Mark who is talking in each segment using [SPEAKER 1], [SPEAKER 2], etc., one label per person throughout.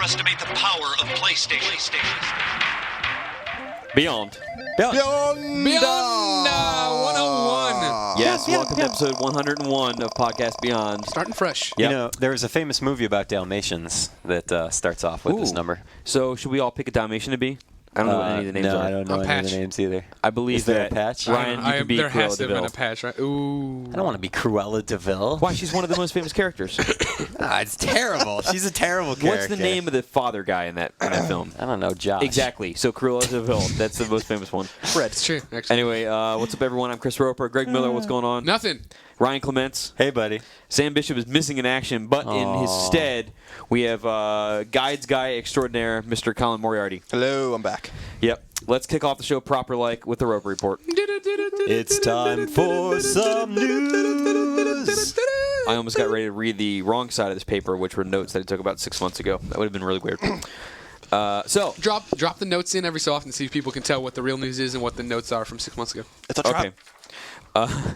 [SPEAKER 1] underestimate the power of PlayStation.
[SPEAKER 2] Beyond.
[SPEAKER 3] Beyond
[SPEAKER 4] 101.
[SPEAKER 2] Yes, welcome to episode 101 of Podcast Beyond.
[SPEAKER 4] Starting fresh.
[SPEAKER 2] Yep.
[SPEAKER 3] You know, there was a famous movie about Dalmatians that starts off with this number.
[SPEAKER 2] So should we all pick a Dalmatian to be? I don't know what any of the names
[SPEAKER 3] no,
[SPEAKER 2] are.
[SPEAKER 3] I don't know any of the names either.
[SPEAKER 2] I believe
[SPEAKER 3] Is there
[SPEAKER 2] that
[SPEAKER 3] a patch?
[SPEAKER 2] Ryan, you can be
[SPEAKER 4] there has
[SPEAKER 2] Cruella
[SPEAKER 4] to have been
[SPEAKER 2] DeVille.
[SPEAKER 4] a patch, right? Ooh.
[SPEAKER 3] I don't want to be Cruella DeVille.
[SPEAKER 2] Why? She's one of the most famous characters.
[SPEAKER 3] It's terrible. She's a terrible character.
[SPEAKER 2] What's the name of the father guy in that film?
[SPEAKER 3] I don't know, Josh.
[SPEAKER 2] Exactly. So Cruella DeVille. That's the most famous one.
[SPEAKER 4] Fred. It's true, actually.
[SPEAKER 2] Anyway, what's up, everyone? I'm Chris Roper. Greg Miller, what's going on?
[SPEAKER 4] Nothing.
[SPEAKER 2] Ryan Clements.
[SPEAKER 3] Hey, buddy.
[SPEAKER 2] Sam Bishop is missing in action, but in his stead, we have Guides Guy Extraordinaire, Mr. Colin Moriarty.
[SPEAKER 5] Hello, I'm back.
[SPEAKER 2] Yep. Let's kick off the show proper like with the Roper Report.
[SPEAKER 3] It's time for some news.
[SPEAKER 2] I almost got ready to read the wrong side of this paper, which were notes that I took about 6 months ago. That would have been really weird. So
[SPEAKER 4] Drop the notes in every so often, see if people can tell what the real news is and what the notes are from 6 months ago.
[SPEAKER 5] It's a trap.
[SPEAKER 2] Okay.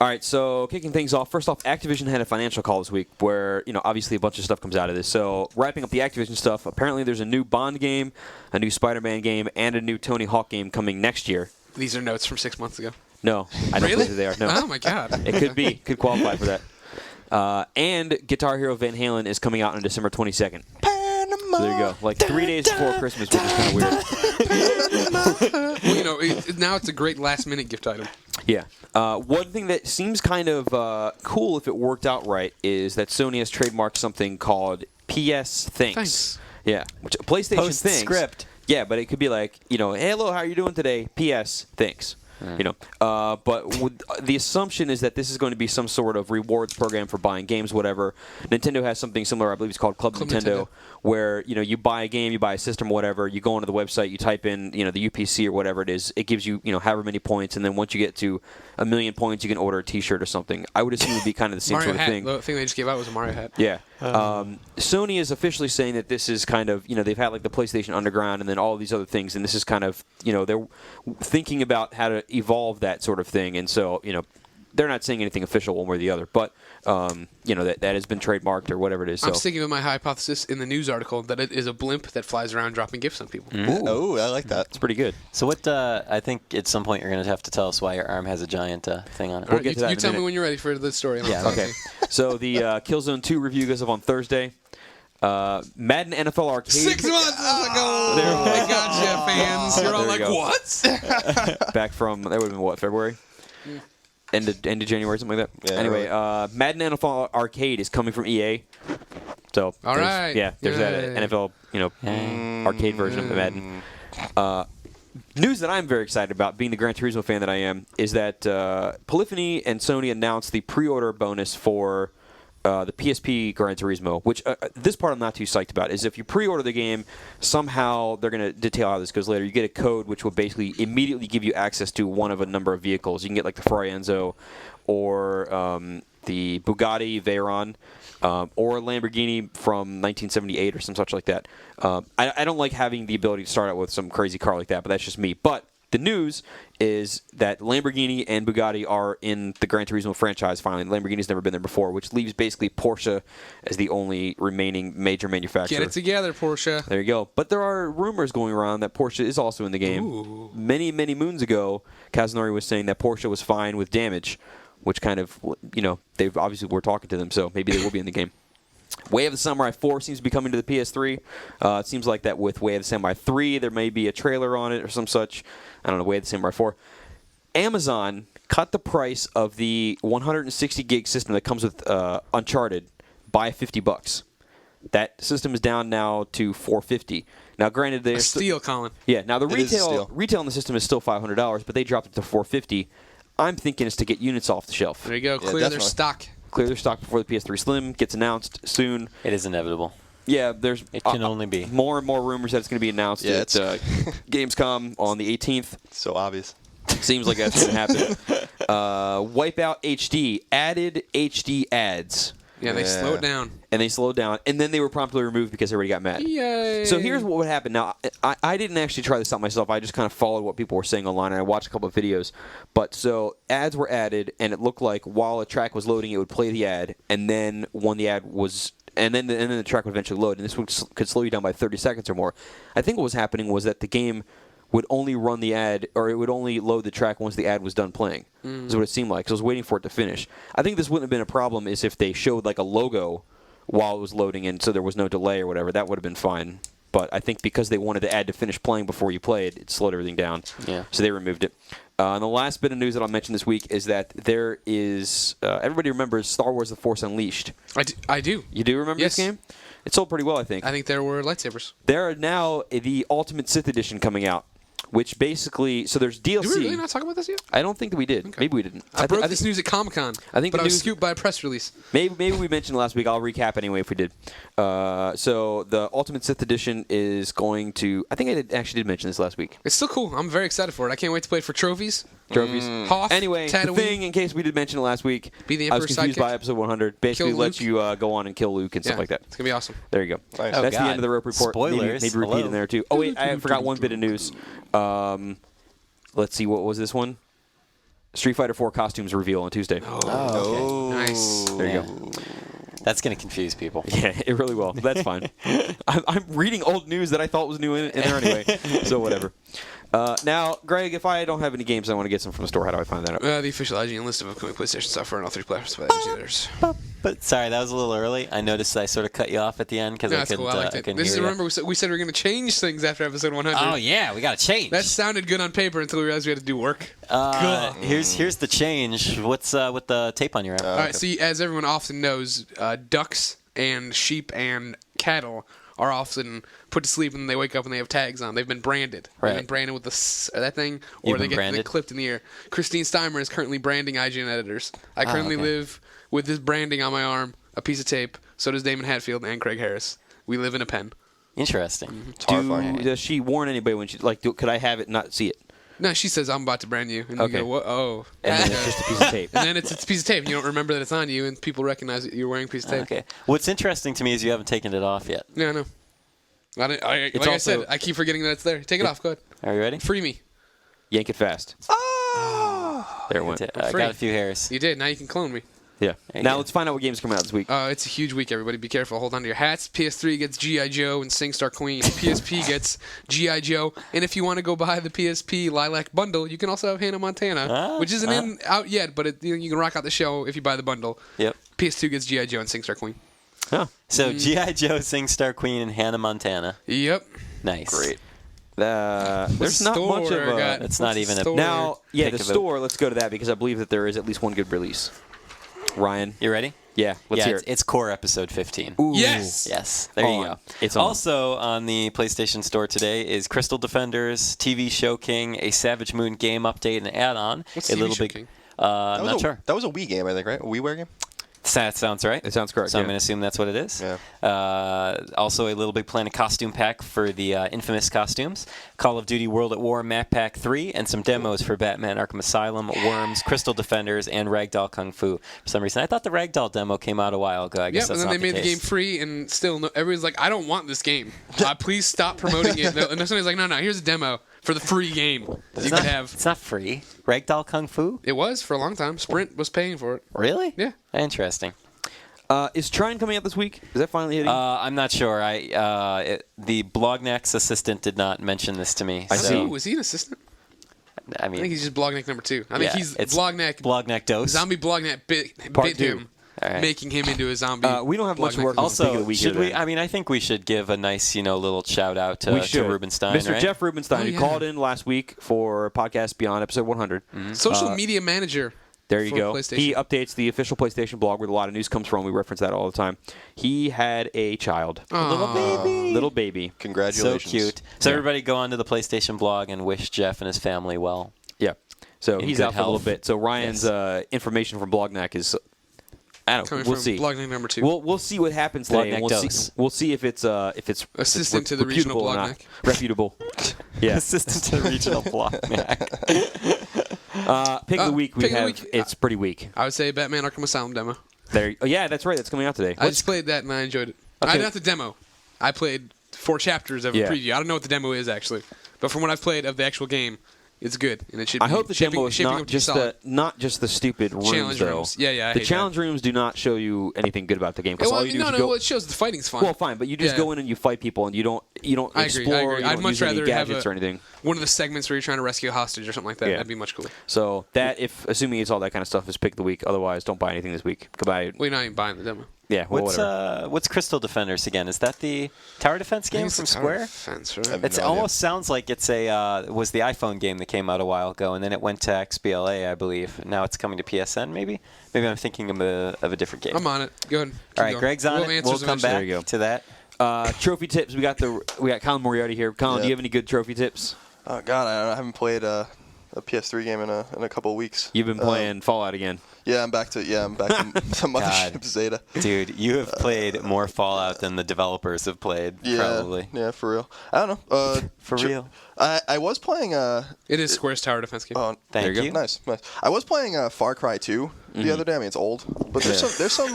[SPEAKER 2] All right, so kicking things off, first off, Activision had a financial call this week where, obviously a bunch of stuff comes out of this. So wrapping up the Activision stuff, apparently there's a new Bond game, a new Spider-Man game, and a new Tony Hawk game coming next year.
[SPEAKER 4] These are notes from 6 months ago.
[SPEAKER 2] No, I don't
[SPEAKER 4] Really?
[SPEAKER 2] believe they are. No.
[SPEAKER 4] Oh, my God.
[SPEAKER 2] It could be. Could qualify for that. And Guitar Hero Van Halen is coming out on December 22nd. So there you go. Like 3 days before Christmas, which is kind of weird.
[SPEAKER 4] Well, now it's a great last-minute gift item.
[SPEAKER 2] Yeah. One thing that seems kind of cool if it worked out right is that Sony has trademarked something called PS Thinks. Yeah. Which PlayStation Thinks.
[SPEAKER 3] Postscript.
[SPEAKER 2] Yeah, but it could be like, hey, hello, how are you doing today? PS Thinks. But the assumption is that this is going to be some sort of rewards program for buying games, whatever. Nintendo has something similar, I believe it's called Club Nintendo, where you buy a game, you buy a system, whatever. You go onto the website, you type in the UPC or whatever it is. It gives you however many points, and then once you get to 1 million points, you can order a T-shirt or something. I would assume it would be kind of the same
[SPEAKER 4] Mario
[SPEAKER 2] sort of
[SPEAKER 4] hat.
[SPEAKER 2] thing.
[SPEAKER 4] The thing they just gave out was a Mario hat.
[SPEAKER 2] Yeah. Sony is officially saying that this is kind of, they've had like the PlayStation Underground and then all these other things, and this is kind of, they're thinking about how to evolve that sort of thing, and so, they're not saying anything official one way or the other, but, that has been trademarked or whatever it is.
[SPEAKER 4] I'm
[SPEAKER 2] so.
[SPEAKER 4] sticking with my hypothesis in the news article that it is a blimp that flies around dropping gifts on people.
[SPEAKER 5] Oh, I like that.
[SPEAKER 2] It's pretty good.
[SPEAKER 3] So what? I think at some point you're going to have to tell us why your arm has a giant thing on it.
[SPEAKER 4] All right,
[SPEAKER 2] get to that
[SPEAKER 4] you
[SPEAKER 2] in a
[SPEAKER 4] tell me
[SPEAKER 2] minute.
[SPEAKER 4] when you're ready for the story.
[SPEAKER 3] Yeah,
[SPEAKER 2] Okay. So the Killzone 2 review goes up on Thursday. Madden NFL Arcade.
[SPEAKER 4] 6 months ago. I gotcha, fans. You're all
[SPEAKER 2] There
[SPEAKER 4] like,
[SPEAKER 2] you go.
[SPEAKER 4] what?
[SPEAKER 2] Back from, that would have been what, February? End of January, something like that.
[SPEAKER 5] Yeah,
[SPEAKER 2] anyway, Madden NFL Arcade is coming from EA. So
[SPEAKER 4] All right.
[SPEAKER 2] there's that
[SPEAKER 4] Yay.
[SPEAKER 2] NFL, arcade version of the Madden. News that I'm very excited about, being the Gran Turismo fan that I am, is that Polyphony and Sony announced the pre-order bonus for the PSP Gran Turismo, which this part I'm not too psyched about, is if you pre-order the game, somehow they're going to detail how this goes later. You get a code which will basically immediately give you access to one of a number of vehicles. You can get like the Ferrari Enzo or the Bugatti Veyron or a Lamborghini from 1978 or some such like that. I don't like having the ability to start out with some crazy car like that, but that's just me. But the news is that Lamborghini and Bugatti are in the Gran Turismo franchise finally. Lamborghini's never been there before, which leaves basically Porsche as the only remaining major manufacturer.
[SPEAKER 4] Get it together, Porsche.
[SPEAKER 2] There you go. But there are rumors going around that Porsche is also in the game.
[SPEAKER 4] Ooh.
[SPEAKER 2] Many, many moons ago, Kazunori was saying that Porsche was fine with damage, which kind of, they obviously were talking to them, so maybe they will be in the game. Way of the Samurai 4 seems to be coming to the PS3. It seems like that with Way of the Samurai 3, there may be a trailer on it or some such. I don't know, Way of the Samurai 4. Amazon cut the price of the 160 gig system that comes with Uncharted by $50. That system is down now to $450. Now, granted,
[SPEAKER 4] A steal, Colin.
[SPEAKER 2] Yeah. Now the
[SPEAKER 5] It is a steal.
[SPEAKER 2] retail in the system is still $500, but they dropped it to $450. I'm thinking it's to get units off the shelf.
[SPEAKER 4] There you go. Clear their
[SPEAKER 5] definitely.
[SPEAKER 4] stock.
[SPEAKER 2] Clear their stock before the PS3 Slim gets announced soon.
[SPEAKER 3] It is inevitable.
[SPEAKER 2] Yeah, there's
[SPEAKER 3] It can only be.
[SPEAKER 2] more and more rumors that it's going to be announced
[SPEAKER 5] Yeah,
[SPEAKER 2] at Gamescom on the 18th.
[SPEAKER 5] So obvious.
[SPEAKER 2] Seems like that's going to happen. Wipeout HD added HD ads.
[SPEAKER 4] Yeah, they slow it down.
[SPEAKER 2] And they slowed down, and then they were promptly removed because everybody got mad.
[SPEAKER 4] Yay.
[SPEAKER 2] So here's what would happen. Now, I didn't actually try this out myself. I just kind of followed what people were saying online, and I watched a couple of videos. But so ads were added, and it looked like while a track was loading, it would play the ad, and then when the ad was and then the track would eventually load, and this could slow you down by 30 seconds or more. I think what was happening was that the game would only run the ad, or it would only load the track once the ad was done playing. Is what it seemed like. So I was waiting for it to finish. I think this wouldn't have been a problem is if they showed like a logo while it was loading in, so there was no delay or whatever. That would have been fine. But I think because they wanted the ad to finish playing before you played, it slowed everything down.
[SPEAKER 3] Yeah.
[SPEAKER 2] So they removed it. And the last bit of news that I'll mention this week is that there is everybody remembers Star Wars: The Force Unleashed.
[SPEAKER 4] I do.
[SPEAKER 2] You do remember
[SPEAKER 4] Yes.
[SPEAKER 2] this game? It sold pretty well, I think.
[SPEAKER 4] I think there were lightsabers.
[SPEAKER 2] There are now the Ultimate Sith Edition coming out, which basically so there's DLC.
[SPEAKER 4] Did we really not talk about this yet?
[SPEAKER 2] I don't think that we did.
[SPEAKER 4] Okay.
[SPEAKER 2] Maybe we didn't.
[SPEAKER 4] I broke this news at Comic-Con.
[SPEAKER 2] I think
[SPEAKER 4] but
[SPEAKER 2] the
[SPEAKER 4] I was
[SPEAKER 2] news-
[SPEAKER 4] scooped by a press release.
[SPEAKER 2] Maybe we mentioned it last week. I'll recap anyway if we did. So the Ultimate Sith Edition is going to. I think I actually did mention this last week.
[SPEAKER 4] It's still cool. I'm very excited for it. I can't wait to play it for trophies.
[SPEAKER 2] Trophies.
[SPEAKER 4] Hoth,
[SPEAKER 2] Anyway,
[SPEAKER 4] Tatooine.
[SPEAKER 2] the thing, in case we did mention it last week,
[SPEAKER 4] Be the
[SPEAKER 2] I was
[SPEAKER 4] Emperor's
[SPEAKER 2] confused
[SPEAKER 4] sidekick.
[SPEAKER 2] by episode 100. Basically,
[SPEAKER 4] Kill
[SPEAKER 2] lets
[SPEAKER 4] Luke.
[SPEAKER 2] you go on and kill Luke and stuff like that.
[SPEAKER 4] It's going to be awesome.
[SPEAKER 2] There you go.
[SPEAKER 5] Nice.
[SPEAKER 3] Oh,
[SPEAKER 2] That's the
[SPEAKER 3] God.
[SPEAKER 2] end of the rope report.
[SPEAKER 3] Spoilers.
[SPEAKER 2] Maybe repeat
[SPEAKER 3] Hello.
[SPEAKER 2] in there too. Oh wait, I forgot one bit of news. Let's see, what was this one? Street Fighter 4 costumes reveal on Tuesday.
[SPEAKER 3] Oh, okay.
[SPEAKER 4] Nice.
[SPEAKER 2] There you go.
[SPEAKER 3] That's going to confuse people.
[SPEAKER 2] Yeah, it really will. That's fine. I'm reading old news that I thought was new in there anyway, so whatever. Now, Greg, if I don't have any games I want to get some from the store, how do I find that out?
[SPEAKER 4] The official IGN list of upcoming PlayStation software on all three platforms.
[SPEAKER 3] But sorry, that was a little early. I noticed I sort of cut you off at the end because
[SPEAKER 4] No,
[SPEAKER 3] I
[SPEAKER 4] that's
[SPEAKER 3] couldn't,
[SPEAKER 4] cool. I liked
[SPEAKER 3] I
[SPEAKER 4] it.
[SPEAKER 3] couldn't
[SPEAKER 4] This is,
[SPEAKER 3] hear you.
[SPEAKER 4] remember, we said we were going to change things after episode 100.
[SPEAKER 3] Oh yeah, we got to change.
[SPEAKER 4] That sounded good on paper until we realized we had to do work.
[SPEAKER 3] Here's the change. What's with the tape on your arm?
[SPEAKER 4] All right, see, as everyone often knows, ducks and sheep and cattle are often put to sleep and they wake up and they have tags on. They've been branded.
[SPEAKER 3] Right.
[SPEAKER 4] They've been branded with that thing, or
[SPEAKER 3] You've
[SPEAKER 4] they
[SPEAKER 3] been
[SPEAKER 4] get
[SPEAKER 3] branded?
[SPEAKER 4] clipped in the ear. Christine Steimer is currently branding IGN editors. I currently
[SPEAKER 3] okay.
[SPEAKER 4] live with this branding on my arm, a piece of tape. So does Damon Hatfield and Craig Harris. We live in a pen.
[SPEAKER 3] Interesting.
[SPEAKER 5] It's horrifying.
[SPEAKER 2] Does she warn anybody when she could I have it not see it?
[SPEAKER 4] No, she says, I'm about to brand you. And
[SPEAKER 2] Okay.
[SPEAKER 4] you go, what? Oh.
[SPEAKER 2] And then it's just a piece of tape.
[SPEAKER 4] And then it's a piece of tape, and you don't remember that it's on you, and people recognize that you're wearing a piece of tape.
[SPEAKER 3] Okay. What's interesting to me is you haven't taken it off yet.
[SPEAKER 4] Yeah, I know. Like I
[SPEAKER 2] also-
[SPEAKER 4] said, I keep forgetting that it's there. Take it off. Go ahead.
[SPEAKER 3] Are you ready?
[SPEAKER 4] Free me.
[SPEAKER 2] Yank it fast. There it went.
[SPEAKER 3] I
[SPEAKER 4] free.
[SPEAKER 3] got a few hairs.
[SPEAKER 4] You did. Now you can clone me.
[SPEAKER 2] Yeah.
[SPEAKER 3] you
[SPEAKER 2] Now
[SPEAKER 3] go.
[SPEAKER 2] let's find out what games come out this week.
[SPEAKER 4] It's a huge week, everybody. Be careful. Hold on to your hats. PS3 gets G.I. Joe and SingStar Queen. PSP gets G.I. Joe. And if you want to go buy the PSP Lilac bundle, you can also have Hannah Montana, which isn't out yet, but you can rock out the show if you buy the bundle.
[SPEAKER 3] Yep.
[SPEAKER 4] PS2 gets G.I. Joe and SingStar Queen.
[SPEAKER 2] Huh.
[SPEAKER 3] So G.I. Joe, SingStar Queen, and Hannah Montana.
[SPEAKER 4] Yep.
[SPEAKER 3] Nice.
[SPEAKER 2] Great. There's not
[SPEAKER 4] store
[SPEAKER 2] much of a...
[SPEAKER 4] got-
[SPEAKER 3] It's
[SPEAKER 4] what's
[SPEAKER 3] not
[SPEAKER 4] the
[SPEAKER 3] even a-
[SPEAKER 4] store?
[SPEAKER 2] Now, yeah,
[SPEAKER 3] Pick
[SPEAKER 2] the
[SPEAKER 3] of
[SPEAKER 2] store, let's go to that because I believe that there is at least one good release. Ryan?
[SPEAKER 3] You ready?
[SPEAKER 2] Yeah, let's hear
[SPEAKER 3] it's,
[SPEAKER 2] it.
[SPEAKER 3] it's Core Episode 15.
[SPEAKER 4] Yes.
[SPEAKER 3] Yes, there you
[SPEAKER 2] On.
[SPEAKER 3] go.
[SPEAKER 2] It's on.
[SPEAKER 3] Also on the PlayStation Store today is Crystal Defenders, TV Show King, a Savage Moon game update and add-on.
[SPEAKER 4] What's
[SPEAKER 3] a
[SPEAKER 4] TV
[SPEAKER 3] little
[SPEAKER 4] Show
[SPEAKER 3] big.
[SPEAKER 4] King?
[SPEAKER 3] I'm not sure.
[SPEAKER 5] That was a Wii game, I think, right? A WiiWare game?
[SPEAKER 3] That sounds right.
[SPEAKER 2] It sounds correct,
[SPEAKER 3] So I'm
[SPEAKER 2] yeah.
[SPEAKER 3] going to assume that's what it is.
[SPEAKER 5] Yeah.
[SPEAKER 3] Also, a Little Big Planet costume pack for the infamous costumes. Call of Duty World at War Map Pack 3, and some demos for Batman Arkham Asylum, Worms, Crystal Defenders, and Ragdoll Kung Fu. For some reason, I thought the Ragdoll demo came out a while ago. I guess
[SPEAKER 4] Yep,
[SPEAKER 3] that's
[SPEAKER 4] and then
[SPEAKER 3] not
[SPEAKER 4] they made the game
[SPEAKER 3] case.
[SPEAKER 4] free, and still, everybody's like, I don't want this game. Please stop promoting it. And somebody's like, no, here's a demo for the free game. You could have.
[SPEAKER 3] It's not free. Ragdoll Kung Fu?
[SPEAKER 4] It was for a long time. Sprint was paying for it.
[SPEAKER 3] Really?
[SPEAKER 4] Yeah.
[SPEAKER 3] Interesting.
[SPEAKER 2] Is Trine coming out this week? Is that finally hitting?
[SPEAKER 3] I'm not sure. The Blognax assistant did not mention this to me.
[SPEAKER 2] I
[SPEAKER 3] so,
[SPEAKER 2] see.
[SPEAKER 4] Was he an assistant?
[SPEAKER 3] I
[SPEAKER 4] I
[SPEAKER 3] mean,
[SPEAKER 4] think he's just Blogneck number 2. I think he's
[SPEAKER 3] it's
[SPEAKER 4] Blogneck.
[SPEAKER 3] Blognack Dose.
[SPEAKER 4] Zombie Blogneck bit
[SPEAKER 2] Part 2.
[SPEAKER 4] him,
[SPEAKER 3] All right.
[SPEAKER 4] making him into a zombie.
[SPEAKER 2] We don't have much
[SPEAKER 4] Blogneck.
[SPEAKER 2] work on Pick of the
[SPEAKER 3] Also,
[SPEAKER 2] week
[SPEAKER 3] should
[SPEAKER 2] here
[SPEAKER 3] we?
[SPEAKER 2] then.
[SPEAKER 3] I mean, I think we should give a nice, little shout out to,
[SPEAKER 2] We should.
[SPEAKER 3] Rubenstein,
[SPEAKER 2] Mr.
[SPEAKER 3] right?
[SPEAKER 2] Jeff Rubenstein,
[SPEAKER 4] Oh,
[SPEAKER 2] who
[SPEAKER 4] yeah.
[SPEAKER 2] called in last week for Podcast Beyond, episode 100.
[SPEAKER 4] Social media manager.
[SPEAKER 2] There you
[SPEAKER 4] for
[SPEAKER 2] go.
[SPEAKER 4] PlayStation.
[SPEAKER 2] He updates the official PlayStation blog where a lot of news comes from. We reference that all the time. He had a child. Little baby.
[SPEAKER 3] So
[SPEAKER 5] Congratulations.
[SPEAKER 3] cute. So everybody go onto the PlayStation blog and wish Jeff and his family well.
[SPEAKER 2] Yeah. So
[SPEAKER 3] In
[SPEAKER 2] he's
[SPEAKER 3] good
[SPEAKER 2] out for a little
[SPEAKER 3] health.
[SPEAKER 2] bit. So Ryan's information from Blognack is... I don't know.
[SPEAKER 4] Coming
[SPEAKER 2] We'll
[SPEAKER 4] from
[SPEAKER 2] see.
[SPEAKER 4] Blogneck number 2.
[SPEAKER 2] We'll see what happens today. and
[SPEAKER 3] Blogneck
[SPEAKER 2] We'll
[SPEAKER 3] dose.
[SPEAKER 2] see. We'll see if it's
[SPEAKER 4] Assistant to the regional
[SPEAKER 2] reputable or not.
[SPEAKER 4] Blogneck.
[SPEAKER 2] Reputable. Yeah.
[SPEAKER 3] Assistant to the regional Blognack.
[SPEAKER 2] Pick of the week we
[SPEAKER 4] Pick of the
[SPEAKER 2] have.
[SPEAKER 4] week.
[SPEAKER 2] It's pretty weak.
[SPEAKER 4] I would say Batman Arkham Asylum demo.
[SPEAKER 2] There. Oh, yeah, that's right. That's coming out today.
[SPEAKER 4] I just played that and I enjoyed it.
[SPEAKER 2] Okay.
[SPEAKER 4] Not the demo. I played 4 chapters of a
[SPEAKER 2] Yeah.
[SPEAKER 4] preview. I don't know what the demo is actually, but from what I've played of the actual game, It's good, and it should.
[SPEAKER 2] I
[SPEAKER 4] be
[SPEAKER 2] hope the demo is
[SPEAKER 4] shaping
[SPEAKER 2] not
[SPEAKER 4] up to be
[SPEAKER 2] just
[SPEAKER 4] solid.
[SPEAKER 2] not just the stupid rooms,
[SPEAKER 4] Challenge
[SPEAKER 2] though.
[SPEAKER 4] rooms. Yeah, I
[SPEAKER 2] The
[SPEAKER 4] hate
[SPEAKER 2] challenge rooms do not show you anything good about the game. 'Cause
[SPEAKER 4] Well,
[SPEAKER 2] all you do is you
[SPEAKER 4] no,
[SPEAKER 2] go,
[SPEAKER 4] well, it shows the fighting's fun.
[SPEAKER 2] well, fine, but you just
[SPEAKER 4] Yeah.
[SPEAKER 2] go in and you fight people, and you don't
[SPEAKER 4] I agree,
[SPEAKER 2] explore. You
[SPEAKER 4] I'd
[SPEAKER 2] don't
[SPEAKER 4] much
[SPEAKER 2] use any
[SPEAKER 4] rather have
[SPEAKER 2] gadgets or anything.
[SPEAKER 4] one of the segments where you're trying to rescue a hostage or something like that.
[SPEAKER 2] Yeah.
[SPEAKER 4] That'd be much cooler.
[SPEAKER 2] So that, if assuming it's all that kind of stuff, is pick of the week. Otherwise, don't buy anything this week. Goodbye.
[SPEAKER 4] Well, you're not even buying the demo.
[SPEAKER 2] Yeah, well,
[SPEAKER 3] What's
[SPEAKER 2] whatever.
[SPEAKER 3] what's Crystal Defenders again? Is that the tower defense game from Square?
[SPEAKER 4] Fence, right?
[SPEAKER 5] I've
[SPEAKER 3] It
[SPEAKER 5] no idea.
[SPEAKER 3] almost sounds like it's it was the iPhone game that came out a while ago, and then it went to XBLA, I believe. Now it's coming to PSN, maybe? Maybe I'm thinking of a different game.
[SPEAKER 4] I'm on it. Go ahead. Keep
[SPEAKER 3] All right,
[SPEAKER 4] going.
[SPEAKER 3] Greg's on
[SPEAKER 4] We'll
[SPEAKER 3] it.
[SPEAKER 4] answer
[SPEAKER 3] We'll
[SPEAKER 4] some
[SPEAKER 3] come
[SPEAKER 4] eventually.
[SPEAKER 3] back
[SPEAKER 2] There you go.
[SPEAKER 3] to that.
[SPEAKER 2] Trophy tips. We got Colin Moriarty here. Colin,
[SPEAKER 5] Yeah.
[SPEAKER 2] do you have any good trophy tips?
[SPEAKER 5] Oh God, I haven't played a PS3 game in a couple of weeks.
[SPEAKER 2] You've been playing Fallout again.
[SPEAKER 5] Yeah, I'm back to Mothership Zeta.
[SPEAKER 3] Dude, you have played more Fallout than the developers have played,
[SPEAKER 5] Yeah,
[SPEAKER 3] probably.
[SPEAKER 5] yeah, for real. I don't know.
[SPEAKER 3] For real.
[SPEAKER 5] I was playing.
[SPEAKER 4] It is Square's tower defense game.
[SPEAKER 5] Oh,
[SPEAKER 3] Thank
[SPEAKER 2] you
[SPEAKER 3] you.
[SPEAKER 2] go.
[SPEAKER 5] nice. I was playing Far Cry 2 the other day. I mean, it's old, but there's some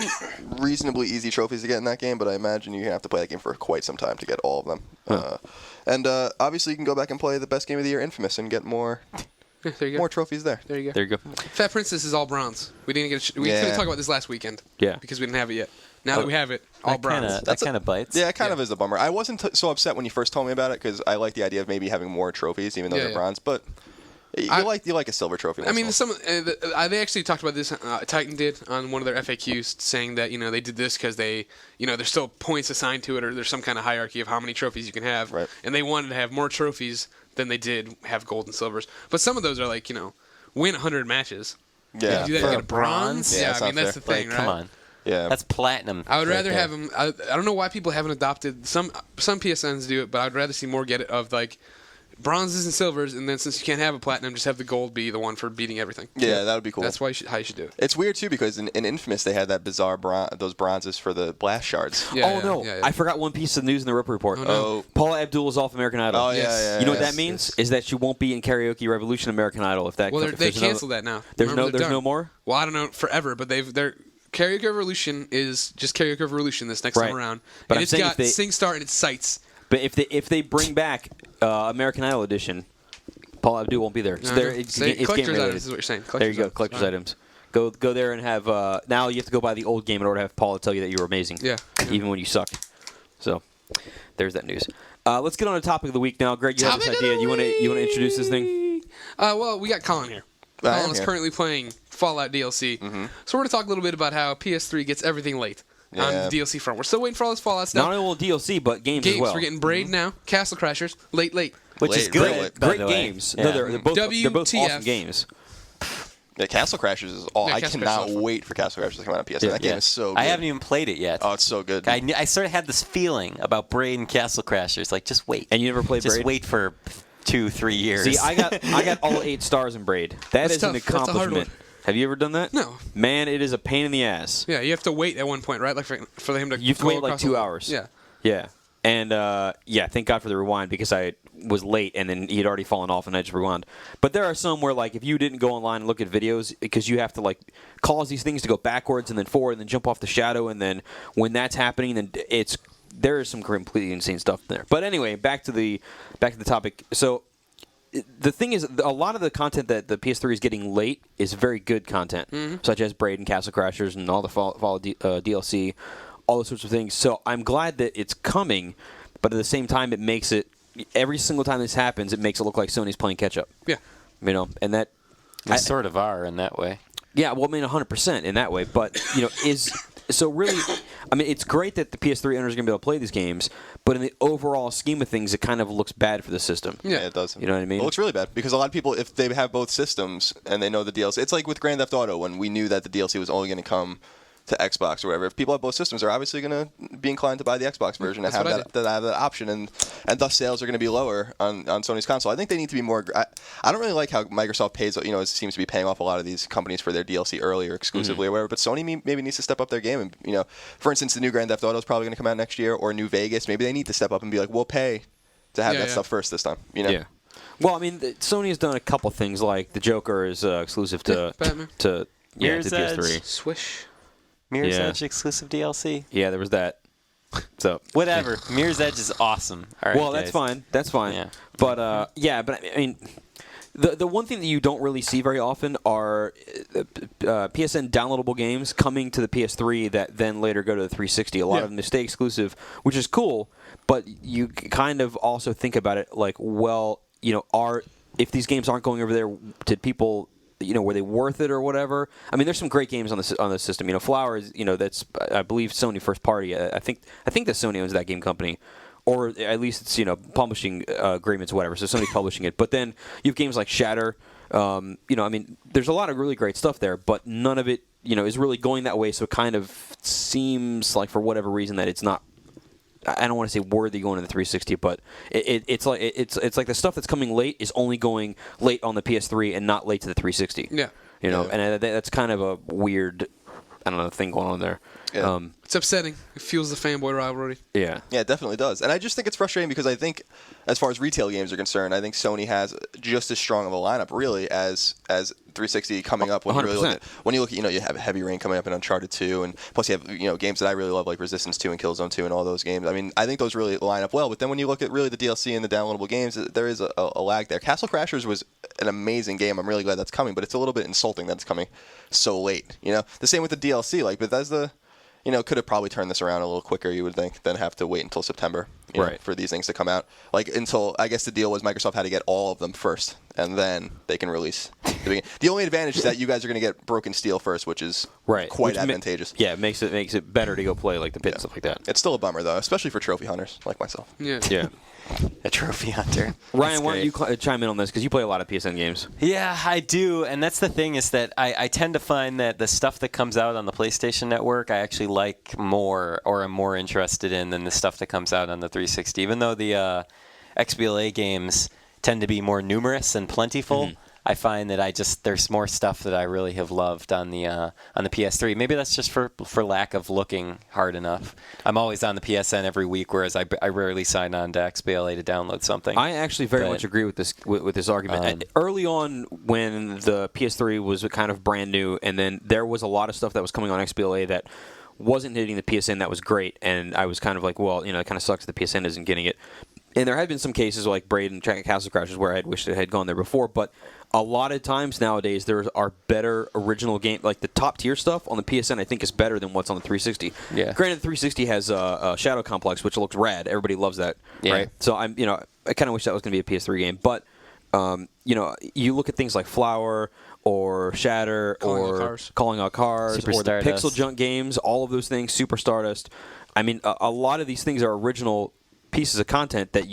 [SPEAKER 5] reasonably easy trophies to get in that game. But I imagine you're gonna have to play that game for quite some time to get all of them. And obviously, you can go back and play the best game of the year, Infamous, and get more
[SPEAKER 4] There you go.
[SPEAKER 5] more trophies there.
[SPEAKER 4] There you go.
[SPEAKER 2] There you go.
[SPEAKER 4] Fat Princess is all bronze. We didn't get. We
[SPEAKER 5] Yeah.
[SPEAKER 4] couldn't talk about this last weekend.
[SPEAKER 2] Yeah.
[SPEAKER 4] Because we didn't have it yet. Now that we have it, all bronze.
[SPEAKER 3] That kind of bites.
[SPEAKER 5] Yeah, it kind of is a bummer. I wasn't so upset when you first told me about it because I like the idea of maybe having more trophies, even though
[SPEAKER 4] Yeah,
[SPEAKER 5] they're
[SPEAKER 4] yeah.
[SPEAKER 5] bronze. But you like a silver trophy.
[SPEAKER 4] I mean,
[SPEAKER 5] once in a
[SPEAKER 4] some they actually talked about this. Titan did on one of their FAQs, saying that they did this because they there's still points assigned to it, or there's some kind of hierarchy of how many trophies you can have,
[SPEAKER 5] Right.
[SPEAKER 4] and they wanted to have more trophies than they did have gold and silvers. But some of those are like win 100 matches.
[SPEAKER 5] while. Yeah,
[SPEAKER 4] If you do that,
[SPEAKER 3] For
[SPEAKER 4] you
[SPEAKER 3] a
[SPEAKER 4] get a bronze.
[SPEAKER 3] bronze?
[SPEAKER 5] Yeah,
[SPEAKER 4] Yeah,
[SPEAKER 5] it's
[SPEAKER 4] I mean
[SPEAKER 5] not
[SPEAKER 4] that's the
[SPEAKER 5] fair.
[SPEAKER 4] thing,
[SPEAKER 3] Like,
[SPEAKER 4] right?
[SPEAKER 3] come on.
[SPEAKER 5] yeah.
[SPEAKER 3] That's platinum.
[SPEAKER 4] I would
[SPEAKER 3] right
[SPEAKER 4] rather
[SPEAKER 3] there.
[SPEAKER 4] have them. I don't know why people haven't adopted some PSNs do it, but I'd rather see more get it of like bronzes and silvers, and then since you can't have a platinum, just have the gold be the one for beating everything.
[SPEAKER 5] Yeah, that would be cool.
[SPEAKER 4] That's why how you should do it.
[SPEAKER 5] It's weird too because in Infamous they had that bizarre those bronzes for the blast shards.
[SPEAKER 4] Yeah,
[SPEAKER 2] oh
[SPEAKER 4] yeah,
[SPEAKER 2] no!
[SPEAKER 4] yeah, yeah.
[SPEAKER 2] I forgot one piece of news in the Rip Report.
[SPEAKER 4] Oh, no.
[SPEAKER 2] Paula Abdul is off American Idol.
[SPEAKER 5] Oh yeah,
[SPEAKER 4] Yes.
[SPEAKER 5] yeah.
[SPEAKER 2] You know what
[SPEAKER 5] yeah.
[SPEAKER 2] that means?
[SPEAKER 4] yes.
[SPEAKER 2] Is that she won't be in Karaoke Revolution American Idol if that.
[SPEAKER 4] Well,
[SPEAKER 2] if
[SPEAKER 4] they
[SPEAKER 2] there's another-
[SPEAKER 4] canceled that now.
[SPEAKER 2] There's
[SPEAKER 4] Remember, they're
[SPEAKER 2] no
[SPEAKER 4] done.
[SPEAKER 2] more.
[SPEAKER 4] Well, I don't know forever, but they're Karaoke Revolution is just Karaoke Revolution this next
[SPEAKER 2] Right.
[SPEAKER 4] time around,
[SPEAKER 2] But
[SPEAKER 4] and
[SPEAKER 2] I'm
[SPEAKER 4] it's
[SPEAKER 2] saying
[SPEAKER 4] got
[SPEAKER 2] if they-
[SPEAKER 4] SingStar and its sites.
[SPEAKER 2] But if they bring back American Idol edition, Paula Abdul won't be there. So it's
[SPEAKER 4] Collector's
[SPEAKER 2] game related.
[SPEAKER 4] items is what you're saying.
[SPEAKER 2] There you go,
[SPEAKER 4] Collector's
[SPEAKER 2] collector's
[SPEAKER 4] items.
[SPEAKER 2] items. Go there and have. Now you have to go buy the old game in order to have Paula tell you that you were amazing.
[SPEAKER 4] Yeah.
[SPEAKER 2] Even when you suck. So, there's that news. Let's get on to topic of the week now. Greg, you have this
[SPEAKER 4] Topic of
[SPEAKER 2] idea.
[SPEAKER 4] the
[SPEAKER 2] You want to introduce this thing?
[SPEAKER 4] Well, we got Colin here.
[SPEAKER 5] I am
[SPEAKER 4] Colin is
[SPEAKER 5] here.
[SPEAKER 4] currently playing Fallout DLC. So we're going to talk a little bit about how PS3 gets everything late on
[SPEAKER 5] Yeah.
[SPEAKER 4] the DLC front. We're still waiting for all this Fallout stuff.
[SPEAKER 2] Not only will DLC, but games as well.
[SPEAKER 4] We're getting Braid now. Castle Crashers. Late.
[SPEAKER 3] Which is
[SPEAKER 5] Late,
[SPEAKER 3] good.
[SPEAKER 5] really.
[SPEAKER 3] by
[SPEAKER 2] Great
[SPEAKER 3] the way.
[SPEAKER 2] games.
[SPEAKER 3] Yeah.
[SPEAKER 2] No, they're both
[SPEAKER 4] WTF.
[SPEAKER 2] awesome games.
[SPEAKER 5] Yeah, Castle Crashers is all.
[SPEAKER 4] Yeah,
[SPEAKER 5] I
[SPEAKER 4] Castle
[SPEAKER 5] cannot
[SPEAKER 4] Crashers is fun.
[SPEAKER 5] wait for Castle Crashers to come out on PS. That game
[SPEAKER 3] Yeah.
[SPEAKER 5] is so good.
[SPEAKER 3] I haven't even played it yet.
[SPEAKER 5] Oh, it's so good.
[SPEAKER 3] I sort of had this feeling about Braid and Castle Crashers. Like, just wait.
[SPEAKER 2] And you never played
[SPEAKER 3] Just
[SPEAKER 2] Braid?
[SPEAKER 3] wait for 2-3 years.
[SPEAKER 2] See, I got all 8 stars in Braid. That
[SPEAKER 4] That's
[SPEAKER 2] is an
[SPEAKER 4] tough. That's a hard
[SPEAKER 2] accomplishment.
[SPEAKER 4] one.
[SPEAKER 2] Have you ever done that?
[SPEAKER 4] No.
[SPEAKER 2] Man, it is a pain in the ass.
[SPEAKER 4] Yeah, you have to wait at one point, right? Like for him to
[SPEAKER 2] You have to
[SPEAKER 4] go
[SPEAKER 2] wait like
[SPEAKER 4] across
[SPEAKER 2] 2
[SPEAKER 4] the-
[SPEAKER 2] hours.
[SPEAKER 4] Yeah.
[SPEAKER 2] Yeah. And thank God for the rewind because I was late and then he had already fallen off and I just rewound. But there are some where like if you didn't go online and look at videos because you have to like cause these things to go backwards and then forward and then jump off the shadow and then when that's happening then there is some completely insane stuff there. But anyway, back to the topic. So the thing is, a lot of the content that the PS3 is getting late is very good content, such as Braid and Castle Crashers and all the Fallout DLC, all those sorts of things. So I'm glad that it's coming, but at the same time, it makes it every single time this happens, it makes it look like Sony's playing catch up.
[SPEAKER 4] Yeah.
[SPEAKER 2] And that
[SPEAKER 3] They sort of are in that way.
[SPEAKER 2] yeah, well, I mean, 100% in that way, but so really, I mean, it's great that the PS3 owners are going to be able to play these games, but in the overall scheme of things, it kind of looks bad for the system.
[SPEAKER 5] Yeah, it does.
[SPEAKER 2] You know what I mean?
[SPEAKER 5] It looks really bad because a lot of people, if they have both systems and they know the DLC, it's like with Grand Theft Auto when we knew that the DLC was only going to come to Xbox or whatever. If people have both systems, they're obviously going to be inclined to buy the Xbox version and
[SPEAKER 4] That's
[SPEAKER 5] have
[SPEAKER 4] what I
[SPEAKER 5] that option, and thus sales are going to be lower on Sony's console. I think they need to be more. I don't really like how Microsoft pays. It seems to be paying off a lot of these companies for their DLC early or exclusively or whatever. But Sony maybe needs to step up their game. And for instance, the new Grand Theft Auto is probably going to come out next year, or New Vegas. Maybe they need to step up and be like, we'll pay to have that stuff first this time.
[SPEAKER 2] Yeah. Well, I mean, Sony has done a couple things like the Joker is exclusive to
[SPEAKER 4] Batman.
[SPEAKER 2] to
[SPEAKER 3] Mirror's
[SPEAKER 2] PS3.
[SPEAKER 3] Edge.
[SPEAKER 4] Swish.
[SPEAKER 3] Mirror's
[SPEAKER 2] Yeah.
[SPEAKER 3] Edge exclusive DLC.
[SPEAKER 2] Yeah, there was that. So
[SPEAKER 3] Whatever. Mirror's Edge is awesome. All right,
[SPEAKER 2] well, that's
[SPEAKER 3] guys.
[SPEAKER 2] fine. That's fine.
[SPEAKER 3] Yeah.
[SPEAKER 2] But I mean, The one thing that you don't really see very often are PSN downloadable games coming to the PS3 that then later go to the 360. A lot of them they stay exclusive, which is cool, but you kind of also think about it like, well, if these games aren't going over there to people, were they worth it or whatever? I mean, there's some great games on the system. Flower is, that's I believe Sony first party. I think that Sony owns that game company. Or at least it's, publishing agreements, whatever. So Sony's publishing it. But then you have games like Shatter. There's a lot of really great stuff there, but none of it, is really going that way. So it kind of seems like, for whatever reason, that it's not. I don't want to say worthy going to the 360, but it's like the stuff that's coming late is only going late on the PS3 and not late to the 360.
[SPEAKER 4] Yeah.
[SPEAKER 2] And that's kind of a weird, thing going on there.
[SPEAKER 5] Yeah.
[SPEAKER 4] It's upsetting. It fuels the fanboy rivalry.
[SPEAKER 2] Yeah.
[SPEAKER 5] Yeah, it definitely does. And I just think it's frustrating because I think, as far as retail games are concerned, I think Sony has just as strong of a lineup, really, as 360 coming up. When
[SPEAKER 2] 100%.
[SPEAKER 5] you look at, you have Heavy Rain coming up in Uncharted 2, and plus you have, games that I really love, like Resistance 2 and Killzone 2 and all those games. I mean, I think those really line up well. But then when you look at really the DLC and the downloadable games, there is a lag there. Castle Crashers was an amazing game. I'm really glad that's coming, but it's a little bit insulting that it's coming so late. The same with the DLC. Like Bethesda, could have probably turned this around a little quicker, you would think, than have to wait until September for these things to come out. Like, until, I guess the deal was Microsoft had to get all of them first, and then they can release. The only advantage is that you guys are going to get Broken Steel first, which is quite advantageous.
[SPEAKER 2] It makes it better to go play like the Pit and stuff like that.
[SPEAKER 5] It's still a bummer, though, especially for trophy hunters like myself.
[SPEAKER 2] Yeah.
[SPEAKER 3] A trophy hunter.
[SPEAKER 2] Ryan, why don't you chime in on this, because you play a lot of PSN games.
[SPEAKER 3] Yeah, I do, and that's the thing is that I tend to find that the stuff that comes out on the PlayStation Network I actually like more or am more interested in than the stuff that comes out on the 360. Even though the XBLA games tend to be more numerous and plentiful, I find that there's more stuff that I really have loved on the PS3. Maybe that's just for lack of looking hard enough. I'm always on the PSN every week, whereas I rarely sign on to XBLA to download something.
[SPEAKER 2] I actually very much agree with this argument. Early on, when the PS3 was kind of brand new, and then there was a lot of stuff that was coming on XBLA that wasn't hitting the PSN that was great, and I was kind of like, well, it kind of sucks the PSN isn't getting it. And there have been some cases like Braid and Castle Crashers where I had wished it had gone there before, but a lot of times nowadays there are better original games, like the top tier stuff on the PSN I think is better than what's on the 360.
[SPEAKER 3] Yeah.
[SPEAKER 2] Granted, the 360 has Shadow Complex, which looks rad. Everybody loves that, right? So I kind of wish that was going to be a PS3 game, but you look at things like Flower or Shatter Calling All Cars
[SPEAKER 3] Super
[SPEAKER 2] or the
[SPEAKER 3] Stardust.
[SPEAKER 2] Pixel Junk games, all of those things, Super Stardust. I mean, a lot of these things are original pieces of content that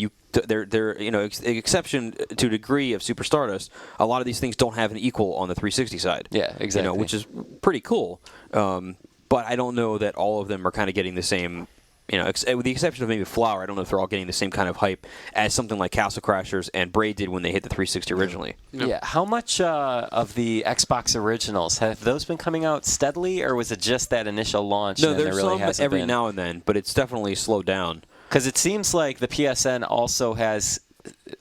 [SPEAKER 2] they're exception to a degree of Super Stardust. A lot of these things don't have an equal on the 360 side.
[SPEAKER 3] Yeah, exactly.
[SPEAKER 2] Which is pretty cool. But I don't know that all of them are kind of getting the same. With the exception of maybe Flower, I don't know if they're all getting the same kind of hype as something like Castle Crashers and Braid did when they hit the 360 originally.
[SPEAKER 3] Yeah. How much of the Xbox originals have those been coming out steadily, or was it just that initial launch?
[SPEAKER 2] No,
[SPEAKER 3] and
[SPEAKER 2] there's
[SPEAKER 3] there really
[SPEAKER 2] some
[SPEAKER 3] hasn't
[SPEAKER 2] every
[SPEAKER 3] been?
[SPEAKER 2] now and then, but it's definitely slowed down.
[SPEAKER 3] Because it seems like the PSN also has,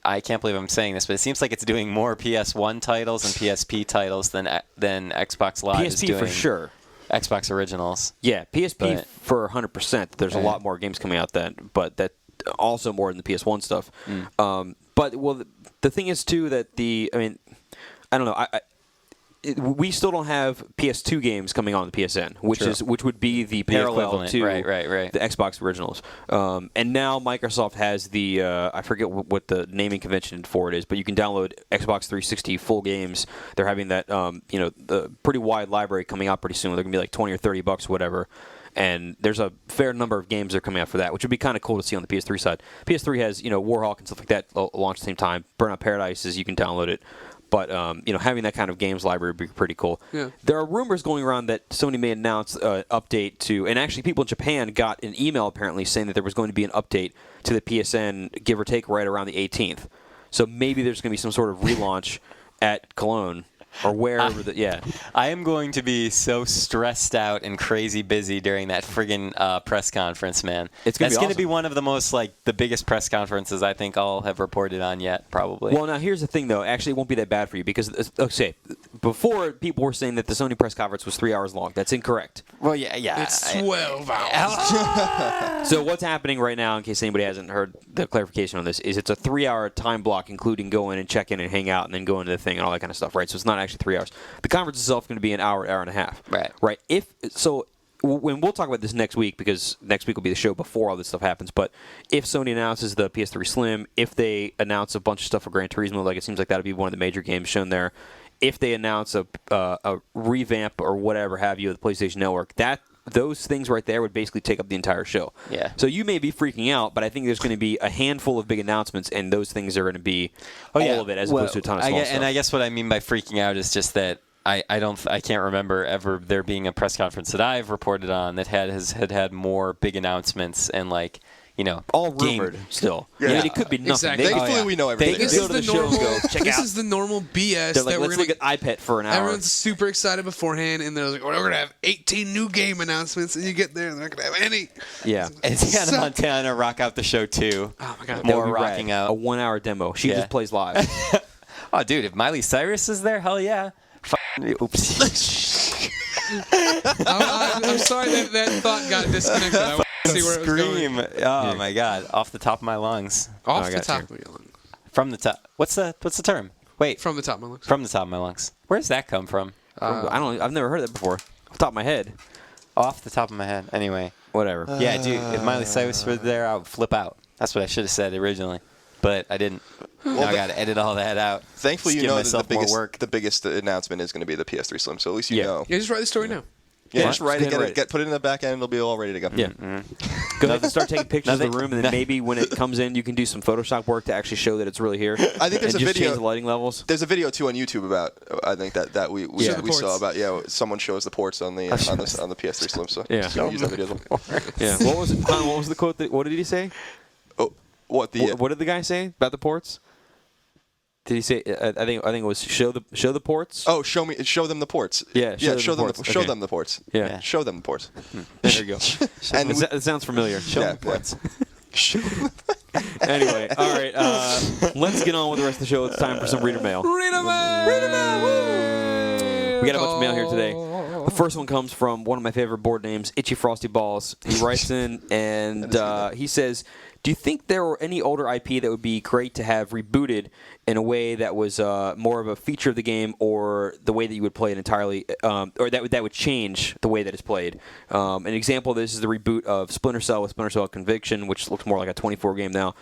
[SPEAKER 3] I can't believe I'm saying this, but it seems like it's doing more PS1 titles and PSP titles than Xbox Live is doing.
[SPEAKER 2] PSP for sure.
[SPEAKER 3] Xbox originals.
[SPEAKER 2] Yeah, PSP for 100%. There's a lot more games coming out but that also more than the PS1 stuff. But the thing is too that I don't know. We still don't have PS2 games coming on the PSN, which would be the parallel to the Xbox originals. And now Microsoft has the I forget what the naming convention for it is, but you can download Xbox 360 full games. They're having that the pretty wide library coming out pretty soon. They're gonna be like $20 or $30, whatever. And there's a fair number of games that are coming out for that, which would be kind of cool to see on the PS3 side. PS3 has Warhawk and stuff like that launched at the same time. Burnout Paradise you can download it. But having that kind of games library would be pretty cool.
[SPEAKER 4] Yeah.
[SPEAKER 2] There are rumors going around that Sony may announce an update to, and actually people in Japan got an email apparently saying that there was going to be an update to the PSN, give or take, right around the 18th. So maybe there's going to be some sort of relaunch at Cologne or wherever.
[SPEAKER 3] I am going to be so stressed out and crazy busy during that friggin' press conference, man.
[SPEAKER 2] That's going to
[SPEAKER 3] be one of the most, the biggest press conferences I think I'll have reported on yet, probably.
[SPEAKER 2] Well, now here's the thing, though. Actually, it won't be that bad for you because, before people were saying that the Sony press conference was 3 hours long. That's incorrect.
[SPEAKER 3] Well, yeah.
[SPEAKER 4] It's 12 hours.
[SPEAKER 2] So what's happening right now, in case anybody hasn't heard the clarification on this, is it's a 3-hour time block, including go in and check in and hang out and then go into the thing and all that kind of stuff, right? So it's not actually 3 hours. The conference itself is going to be an hour and a half.
[SPEAKER 3] Right.
[SPEAKER 2] Right. When we'll talk about this next week, because next week will be the show before all this stuff happens, but if Sony announces the PS3 Slim, if they announce a bunch of stuff for Gran Turismo, it seems like that would be one of the major games shown there, if they announce a revamp or whatever have you of the PlayStation Network, those things right there would basically take up the entire show.
[SPEAKER 3] Yeah.
[SPEAKER 2] So you may be freaking out, but I think there's going to be a handful of big announcements, and those things are going to be all of it, as opposed to a ton of small stuff.
[SPEAKER 3] And I guess what I mean by freaking out is just that I can't remember ever there being a press conference that I've reported on that had more big announcements and
[SPEAKER 2] all rumored still.
[SPEAKER 5] Yeah.
[SPEAKER 2] I mean, it could be nothing.
[SPEAKER 4] Exactly.
[SPEAKER 5] Thankfully, we know everything.
[SPEAKER 2] They go to the show and go, check
[SPEAKER 4] This
[SPEAKER 2] out.
[SPEAKER 4] is the normal BS
[SPEAKER 2] They're
[SPEAKER 4] that
[SPEAKER 2] let's look at iPad for an hour.
[SPEAKER 4] Everyone's super excited beforehand, and they're like, we're going to have 18 new game announcements, and you get there, and they're not going to have any.
[SPEAKER 2] Yeah.
[SPEAKER 3] And Hannah Montana rock out the show, too.
[SPEAKER 4] Oh, my God.
[SPEAKER 2] That would
[SPEAKER 3] More
[SPEAKER 2] be rad.
[SPEAKER 3] rocking out.
[SPEAKER 2] A 1-hour demo. She
[SPEAKER 3] Yeah.
[SPEAKER 2] just plays live.
[SPEAKER 3] Oh, dude, if Miley Cyrus is there, hell yeah. Oops.
[SPEAKER 4] I'm sorry that thought got disconnected. I wanted to see where it was
[SPEAKER 3] Scream.
[SPEAKER 4] going.
[SPEAKER 3] Oh, my God. Off the top of my lungs.
[SPEAKER 4] Off
[SPEAKER 2] I
[SPEAKER 4] the
[SPEAKER 2] got
[SPEAKER 4] top
[SPEAKER 2] you.
[SPEAKER 4] of your lungs.
[SPEAKER 3] From the top. What's the term? Wait.
[SPEAKER 4] From the top of my lungs.
[SPEAKER 3] From the top of my lungs. Where does that come from?
[SPEAKER 2] I've never heard that before. Off the top of my head.
[SPEAKER 3] Off the top of my head. Anyway.
[SPEAKER 2] Whatever.
[SPEAKER 3] Yeah, dude, if Miley Cyrus were there, I would flip out. That's what I should have said originally. But I didn't. Now I got to edit all that out.
[SPEAKER 5] Thankfully,
[SPEAKER 3] Just
[SPEAKER 5] you
[SPEAKER 3] give
[SPEAKER 5] know that
[SPEAKER 3] myself
[SPEAKER 5] the biggest announcement is going to be the PS3 Slim, so at least you know.
[SPEAKER 4] Yeah, just write the story now.
[SPEAKER 5] Yeah,
[SPEAKER 2] What?
[SPEAKER 5] just write it,
[SPEAKER 2] Just
[SPEAKER 5] put it in the back end, it'll be all ready to go.
[SPEAKER 2] Yeah. Go ahead and start taking pictures of the room, and then maybe when it comes in, you can do some Photoshop work to actually show that it's really here.
[SPEAKER 5] I think there's
[SPEAKER 2] and
[SPEAKER 5] a
[SPEAKER 2] just
[SPEAKER 5] video.
[SPEAKER 2] change the lighting levels.
[SPEAKER 5] There's a video too on YouTube about. I think that we saw about someone shows the ports on the on the PS3 Slim. So
[SPEAKER 2] Yeah.
[SPEAKER 5] so use that video.
[SPEAKER 2] Yeah. What was it? What was the quote? What did he say?
[SPEAKER 5] Oh, what the?
[SPEAKER 2] What did the guy say about the ports? Did he say? I think it was show the ports.
[SPEAKER 5] Oh, show them the ports.
[SPEAKER 2] Yeah,
[SPEAKER 5] show them
[SPEAKER 2] okay.
[SPEAKER 5] them the ports.
[SPEAKER 2] Yeah.
[SPEAKER 5] Show them the ports.
[SPEAKER 2] There you go.
[SPEAKER 5] And
[SPEAKER 2] It sounds familiar. Show
[SPEAKER 5] Yeah,
[SPEAKER 2] the ports. Anyway, all right. Let's get on with the rest of the show. It's time for some reader mail.
[SPEAKER 4] Reader mail!
[SPEAKER 2] We got a bunch of mail here today. The first one comes from one of my favorite board names, Itchy Frosty Balls. He writes in and he says, do you think there were any older IP that would be great to have rebooted in a way that was more of a feature of the game, or the way that you would play it entirely, or that would change the way that it's played? An example of this is the reboot of Splinter Cell with Splinter Cell Conviction, which looks more like a 24 game now.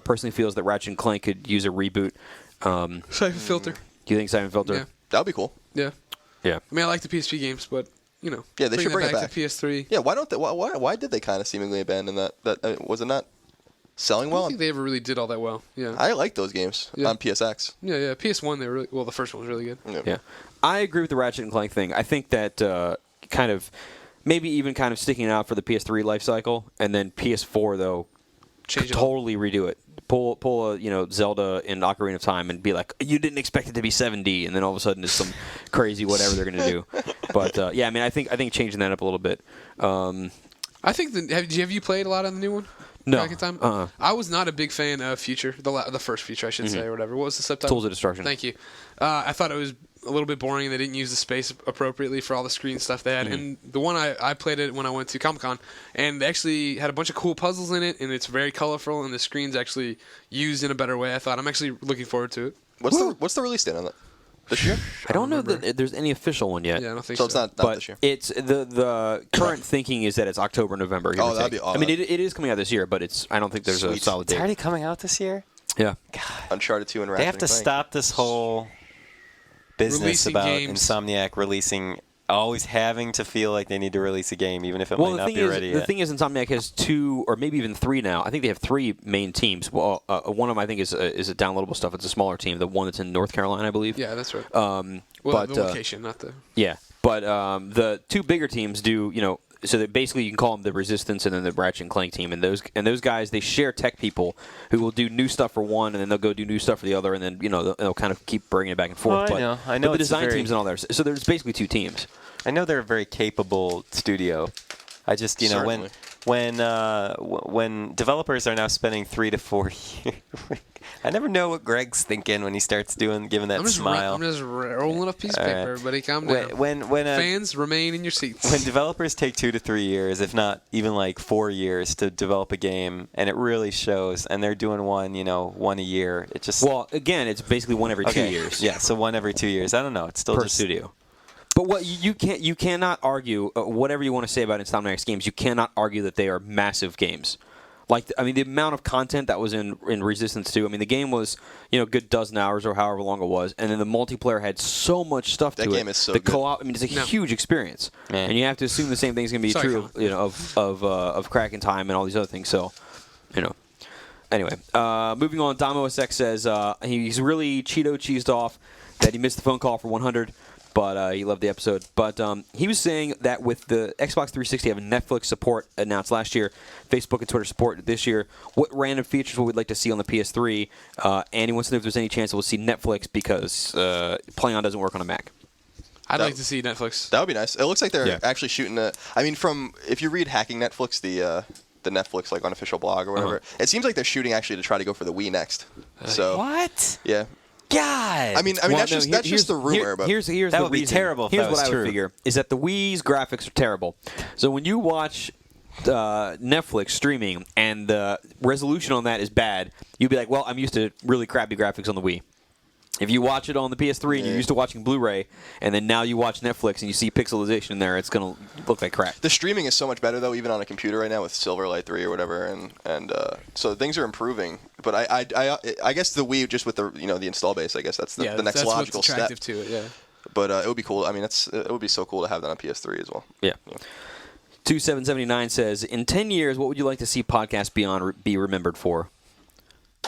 [SPEAKER 2] Personally feels that Ratchet and Clank could use a reboot.
[SPEAKER 4] Siphon Filter.
[SPEAKER 2] Do you think Siphon Filter?
[SPEAKER 4] Yeah.
[SPEAKER 5] that'd be cool.
[SPEAKER 4] Yeah.
[SPEAKER 2] Yeah.
[SPEAKER 4] I mean, I like the PSP games, but,
[SPEAKER 5] Yeah, they should bring it back
[SPEAKER 4] to PS3.
[SPEAKER 5] Yeah, why don't they? Why did they kind of seemingly abandon that? Was it not selling
[SPEAKER 4] I
[SPEAKER 5] well?
[SPEAKER 4] don't think they ever really did all that well. Yeah.
[SPEAKER 5] I like those games
[SPEAKER 4] Yeah.
[SPEAKER 5] on PSX.
[SPEAKER 4] Yeah. PS1, they were really, the first one was really good.
[SPEAKER 2] Yeah, I agree with the Ratchet and Clank thing. I think that kind of maybe even kind of sticking it out for the PS3 life cycle, and then PS4 though,
[SPEAKER 4] Change it all.
[SPEAKER 2] totally redo it. Pull a Zelda in Ocarina of Time and be like, you didn't expect it to be 7D, and then all of a sudden it's some crazy whatever they're gonna do. But yeah, I mean, I think changing that up a little bit.
[SPEAKER 4] I think have you played a lot on the new one?
[SPEAKER 2] No.
[SPEAKER 4] Back in time? I was not a big fan of Future, the first Future, I should say, or whatever. What was the subtitle?
[SPEAKER 2] Tools of Destruction.
[SPEAKER 4] Thank you. I thought it was a little bit boring. They didn't use the space appropriately for all the screen stuff they had. And the one I played it when I went to Comic-Con, and they actually had a bunch of cool puzzles in it, and it's very colorful, and the screen's actually used in a better way, I thought. I'm actually looking forward to it.
[SPEAKER 5] What's the release date on that? This year?
[SPEAKER 2] I don't know that there's any official one yet.
[SPEAKER 4] Yeah, I don't think
[SPEAKER 5] So it's not
[SPEAKER 2] But
[SPEAKER 5] this year.
[SPEAKER 2] it's the current thinking is that it's October, November. give or
[SPEAKER 5] that'd
[SPEAKER 2] take.
[SPEAKER 5] be awesome.
[SPEAKER 2] I mean, it is coming out this year, but I don't think there's a
[SPEAKER 5] Sweet.
[SPEAKER 2] solid
[SPEAKER 3] It's
[SPEAKER 2] date.
[SPEAKER 3] already coming out this year?
[SPEAKER 2] Yeah.
[SPEAKER 5] Uncharted 2 and Ratchet
[SPEAKER 3] They have to
[SPEAKER 5] and Clank.
[SPEAKER 3] stop this whole business
[SPEAKER 4] Releasing
[SPEAKER 3] about
[SPEAKER 4] games.
[SPEAKER 3] Insomniac always having to feel like they need to release a game, even if it might
[SPEAKER 2] the
[SPEAKER 3] not
[SPEAKER 2] thing
[SPEAKER 3] be
[SPEAKER 2] is,
[SPEAKER 3] ready
[SPEAKER 2] the
[SPEAKER 3] yet.
[SPEAKER 2] thing is, Insomniac has 2 or maybe even 3 now. I think they have 3 main teams. Well, one of them I think is a downloadable stuff. It's a smaller team. The one that's in North Carolina, I believe.
[SPEAKER 4] Yeah, that's right.
[SPEAKER 2] Well,
[SPEAKER 4] the location, not the...
[SPEAKER 2] Yeah, but the 2 bigger teams do. that basically you can call them the Resistance and then the Ratchet and Clank team, and those guys, they share tech people who will do new stuff for one, and then they'll go do new stuff for the other, and then they'll kind of keep bringing it back and forth.
[SPEAKER 3] I know
[SPEAKER 2] but the design teams and all that. So there's basically two teams.
[SPEAKER 3] I know they're a very capable studio. I just when developers are now spending 3 to 4 years. I never know what Greg's thinking when he starts giving that smile.
[SPEAKER 4] I'm just rolling a piece of paper, buddy. Calm down.
[SPEAKER 3] When
[SPEAKER 4] Fans, remain in your seats.
[SPEAKER 3] When developers take 2 to 3 years, if not even like 4 years, to develop a game, and it really shows, and they're doing one a year, it just
[SPEAKER 2] again, it's basically one every 2 years.
[SPEAKER 3] Yeah, so one every 2 years. I don't know. It's still
[SPEAKER 2] per
[SPEAKER 3] just
[SPEAKER 2] studio. But what you cannot argue whatever you want to say about Insomniac's games. You cannot argue that they are massive games. The amount of content that was in Resistance 2. I mean, the game was good dozen hours or however long it was, and then the multiplayer had so much stuff to it.
[SPEAKER 5] That game is so
[SPEAKER 2] the
[SPEAKER 5] good.
[SPEAKER 2] co-op. I mean, it's a huge experience, and you have to assume the same thing is going to be true of Crack in Time and all these other things. So, Anyway, moving on. Damo SX says he's really cheesed off that he missed the phone call for 100. But he loved the episode. But he was saying that with the Xbox 360 having Netflix support announced last year, Facebook and Twitter support this year, what random features would we like to see on the PS3? And he wants to know if there's any chance we'll see Netflix because PlayOn doesn't work on a Mac.
[SPEAKER 4] I'd like to see Netflix.
[SPEAKER 5] That would be nice. It looks like they're actually shooting if you read Hacking Netflix, the Netflix unofficial blog or whatever, it seems like they're shooting actually to try to go for the Wii next. So
[SPEAKER 3] what?
[SPEAKER 5] Yeah.
[SPEAKER 3] God.
[SPEAKER 5] I mean, that's just the rumor. But
[SPEAKER 2] here's
[SPEAKER 3] that
[SPEAKER 2] the
[SPEAKER 3] would be
[SPEAKER 2] reason.
[SPEAKER 3] terrible. If
[SPEAKER 2] Here's
[SPEAKER 3] that was
[SPEAKER 2] what I
[SPEAKER 3] true.
[SPEAKER 2] would figure is that the Wii's graphics are terrible. So when you watch Netflix streaming and the resolution on that is bad, you'd be like, well, I'm used to really crappy graphics on the Wii. If you watch it on the PS3 and you're used to watching Blu-ray, and then now you watch Netflix and you see pixelization in there, it's going to look like crap.
[SPEAKER 5] The streaming is so much better, though, even on a computer right now with Silverlight 3 or whatever, and so things are improving. But I guess the Wii, just with the the install base, I guess that's the next logical
[SPEAKER 4] step. That's what's attractive
[SPEAKER 5] step.
[SPEAKER 4] to it, yeah.
[SPEAKER 5] But it would be cool. I mean, it would be so cool to have that on PS3 as well.
[SPEAKER 2] Yeah. 2779 says, in 10 years, what would you like to see Podcast Beyond be remembered for?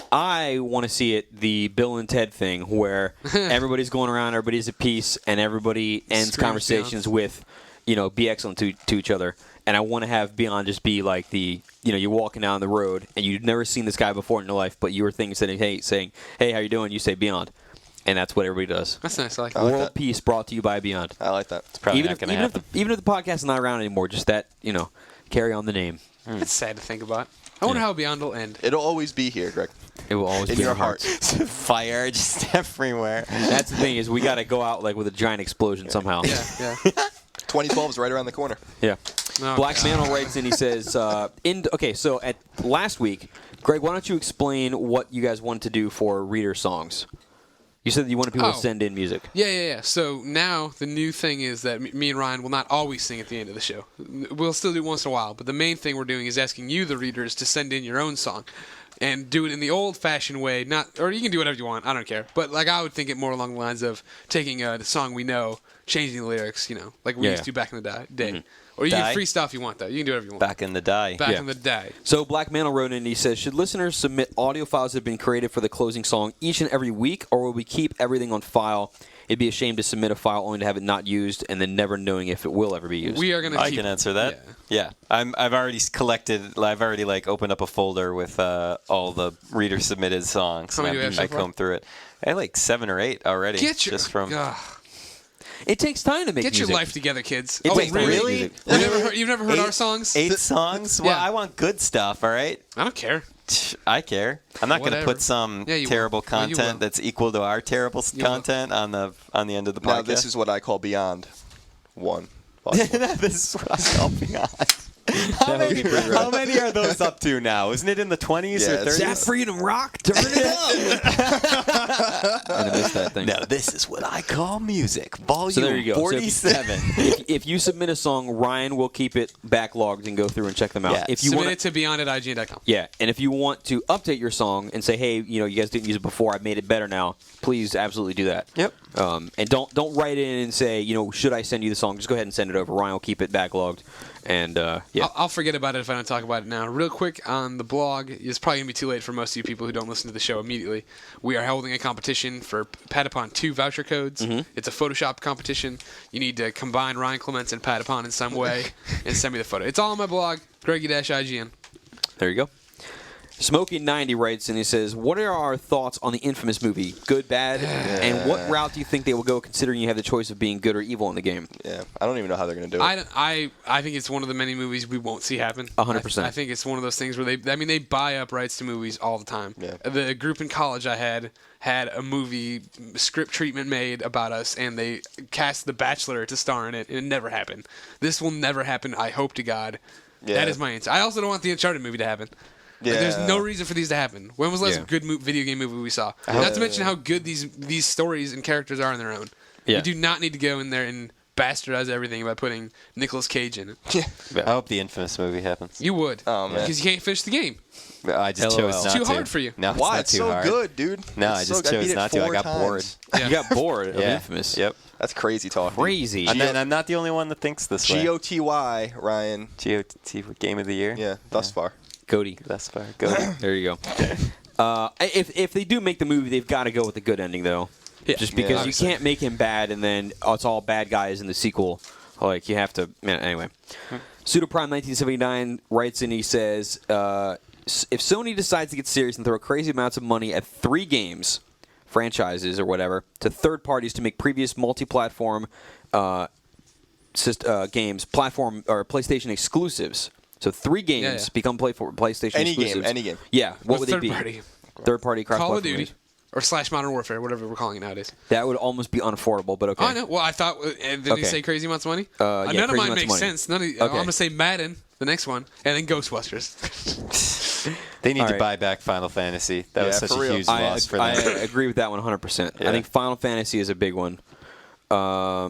[SPEAKER 2] I want to see it the Bill and Ted thing where everybody's going around, everybody's at peace, and everybody ends conversations with, be excellent to each other. And I want to have Beyond just be like you're walking down the road and you've never seen this guy before in your life, but you were saying, hey, how you doing? You say Beyond. And that's what everybody does.
[SPEAKER 4] That's nice. I like that.
[SPEAKER 2] World peace brought to you by Beyond.
[SPEAKER 5] I like that.
[SPEAKER 3] It's probably not going to happen.
[SPEAKER 2] Even if the podcast is not around anymore, just that, carry on the name.
[SPEAKER 4] It's sad to think about. I wonder how Beyond will end.
[SPEAKER 5] It'll always be here, Greg.
[SPEAKER 2] It will always
[SPEAKER 5] in
[SPEAKER 2] be
[SPEAKER 5] your
[SPEAKER 2] our
[SPEAKER 5] heart.
[SPEAKER 3] Fire just everywhere.
[SPEAKER 2] That's the thing is we got to go out with a giant explosion somehow.
[SPEAKER 4] Yeah.
[SPEAKER 5] 2012 is right around the corner.
[SPEAKER 2] Yeah.
[SPEAKER 4] Oh,
[SPEAKER 2] Black Mantle writes in. He says, so at last week, Greg, why don't you explain what you guys wanted to do for reader songs? You said that you wanted people to send in music.
[SPEAKER 4] Yeah. So now the new thing is that me and Ryan will not always sing at the end of the show. We'll still do it once in a while, but the main thing we're doing is asking you, the readers, to send in your own song. And do it in the old-fashioned way, or you can do whatever you want. I don't care. But I would think it more along the lines of taking the song we know, changing the lyrics, like we used to back in the day. Mm-hmm. Or you can freestyle if you want, though. You can do whatever you want.
[SPEAKER 3] Back in the day.
[SPEAKER 4] Back in the day.
[SPEAKER 2] So Black Mantle wrote in and he says, should listeners submit audio files that have been created for the closing song each and every week, or will we keep everything on file? It'd be a shame to submit a file only to have it not used and then never knowing if it will ever be used.
[SPEAKER 4] We are going to
[SPEAKER 3] I can answer that. Yeah. I've already opened up a folder with all the reader submitted songs.
[SPEAKER 4] How many do you have so
[SPEAKER 3] I
[SPEAKER 4] far?
[SPEAKER 3] combed through it. I had 7 or 8 already.
[SPEAKER 2] It takes time to make
[SPEAKER 4] Get
[SPEAKER 2] music.
[SPEAKER 4] your life together, kids.
[SPEAKER 2] Wait,
[SPEAKER 3] really?
[SPEAKER 4] You've never heard our songs?
[SPEAKER 3] 8 songs? Well, I want good stuff, all right?
[SPEAKER 4] I don't care.
[SPEAKER 3] I care. I'm not going to put some terrible content that's equal to our terrible content on the end of the podcast.
[SPEAKER 5] Now, this is what I call Beyond 1.
[SPEAKER 3] This is what I call Beyond. How many are those up to now? Isn't it in the 20s or 30s?
[SPEAKER 2] Is that Freedom Rock? Turn it up! And I missed that thing.
[SPEAKER 3] Now, this is what I call music. Volume
[SPEAKER 2] So there you go.
[SPEAKER 3] 47.
[SPEAKER 2] If you submit a song, Ryan will keep it backlogged and go through and check them out.
[SPEAKER 3] Yeah.
[SPEAKER 2] If you
[SPEAKER 4] Submit
[SPEAKER 2] want
[SPEAKER 4] it to beyond@ign.com.
[SPEAKER 2] Yeah, and if you want to update your song and say, hey, you guys didn't use it before, I've made it better now, please absolutely do that.
[SPEAKER 3] Yep.
[SPEAKER 2] And don't write in and say, should I send you the song? Just go ahead and send it over. Ryan will keep it backlogged, And yeah,
[SPEAKER 4] I'll forget about it if I don't talk about it now. Real quick on the blog, it's probably going to be too late for most of you people who don't listen to the show immediately. We are holding a competition for Patapon 2 voucher codes. It's a Photoshop competition. You need to combine Ryan Clements and Patapon in some way and send me the photo. It's all on my blog, Greggy-IGN.
[SPEAKER 2] there you go. Smokey90 writes and he says, "What are our thoughts on the Infamous movie? Good, bad, and what route do you think they will go, considering you have the choice of being good or evil in the game?"
[SPEAKER 5] Yeah, I don't even know how they're going to do it.
[SPEAKER 4] I think it's one of the many movies we won't see happen.
[SPEAKER 2] 100%.
[SPEAKER 4] I think it's one of those things where they buy up rights to movies all the time.
[SPEAKER 5] Yeah.
[SPEAKER 4] The group in college I had a movie script treatment made about us, and they cast The Bachelor to star in it, and it never happened. This will never happen, I hope to God.
[SPEAKER 5] Yeah.
[SPEAKER 4] That is my answer. I also don't want the Uncharted movie to happen.
[SPEAKER 5] Yeah.
[SPEAKER 4] Like, there's no reason for these to happen. When was the last good video game movie we saw? Not to mention how good these stories and characters are on their own.
[SPEAKER 2] Yeah.
[SPEAKER 4] You do not need to go in there and bastardize everything by putting Nicolas Cage in it.
[SPEAKER 3] I hope the Infamous movie happens.
[SPEAKER 4] You would.
[SPEAKER 5] Oh, man.
[SPEAKER 4] Because you can't finish the game.
[SPEAKER 3] I just
[SPEAKER 2] LOL.
[SPEAKER 3] chose
[SPEAKER 2] It's
[SPEAKER 3] not
[SPEAKER 4] too
[SPEAKER 3] to.
[SPEAKER 4] hard for you.
[SPEAKER 3] No,
[SPEAKER 5] Why?
[SPEAKER 3] it's
[SPEAKER 5] It's
[SPEAKER 3] not too
[SPEAKER 5] so
[SPEAKER 3] hard.
[SPEAKER 5] good, dude.
[SPEAKER 3] No,
[SPEAKER 5] It's
[SPEAKER 3] I just
[SPEAKER 5] so,
[SPEAKER 3] chose
[SPEAKER 5] beat it
[SPEAKER 3] not to. I
[SPEAKER 5] 4
[SPEAKER 3] got
[SPEAKER 5] times.
[SPEAKER 3] bored.
[SPEAKER 4] Yeah.
[SPEAKER 2] You got bored of
[SPEAKER 3] Yeah.
[SPEAKER 2] Infamous.
[SPEAKER 3] Yep.
[SPEAKER 5] That's crazy talk.
[SPEAKER 2] Crazy.
[SPEAKER 3] And then I'm not the only one that thinks this way.
[SPEAKER 5] GOTY, Ryan.
[SPEAKER 3] GOT Game of the Year.
[SPEAKER 5] Yeah, thus far.
[SPEAKER 2] Cody.
[SPEAKER 3] Thus far. Go.
[SPEAKER 2] There you go. If they do make the movie, they've got to go with the good ending, though.
[SPEAKER 4] Yeah.
[SPEAKER 2] Just because
[SPEAKER 5] Yeah.
[SPEAKER 2] you can't make him bad and then it's all bad guys in the sequel. Like, you have to... Man, anyway. Pseudoprime1979 writes and he says, if Sony decides to get serious and throw crazy amounts of money at 3 games, franchises or whatever, to third parties to make previous multi-platform games, platform or PlayStation exclusives. So 3 games become PlayStation
[SPEAKER 5] Any
[SPEAKER 2] exclusives.
[SPEAKER 5] game, any game.
[SPEAKER 2] Yeah, what would they
[SPEAKER 4] third
[SPEAKER 2] be?
[SPEAKER 4] party?
[SPEAKER 2] Third party cross
[SPEAKER 4] Call of Duty. Or / Modern Warfare, whatever we're calling it nowadays.
[SPEAKER 2] That would almost be unaffordable, but okay.
[SPEAKER 4] Oh, I know. Well, I thought... did
[SPEAKER 2] Okay.
[SPEAKER 4] he say crazy amounts of money?
[SPEAKER 2] Yeah,
[SPEAKER 4] None of
[SPEAKER 2] crazy
[SPEAKER 4] mine
[SPEAKER 2] amounts of
[SPEAKER 4] makes
[SPEAKER 2] money.
[SPEAKER 4] sense. I'm going to say Madden, the next one, and then Ghostbusters.
[SPEAKER 3] They need
[SPEAKER 2] All
[SPEAKER 3] to
[SPEAKER 2] right.
[SPEAKER 3] buy back Final Fantasy. That was
[SPEAKER 5] Yeah,
[SPEAKER 3] such
[SPEAKER 5] for
[SPEAKER 3] a
[SPEAKER 5] real.
[SPEAKER 3] huge
[SPEAKER 2] I
[SPEAKER 3] loss for them.
[SPEAKER 2] agree with that one 100%.
[SPEAKER 3] Yeah.
[SPEAKER 2] I think Final Fantasy is a big one.
[SPEAKER 5] Well,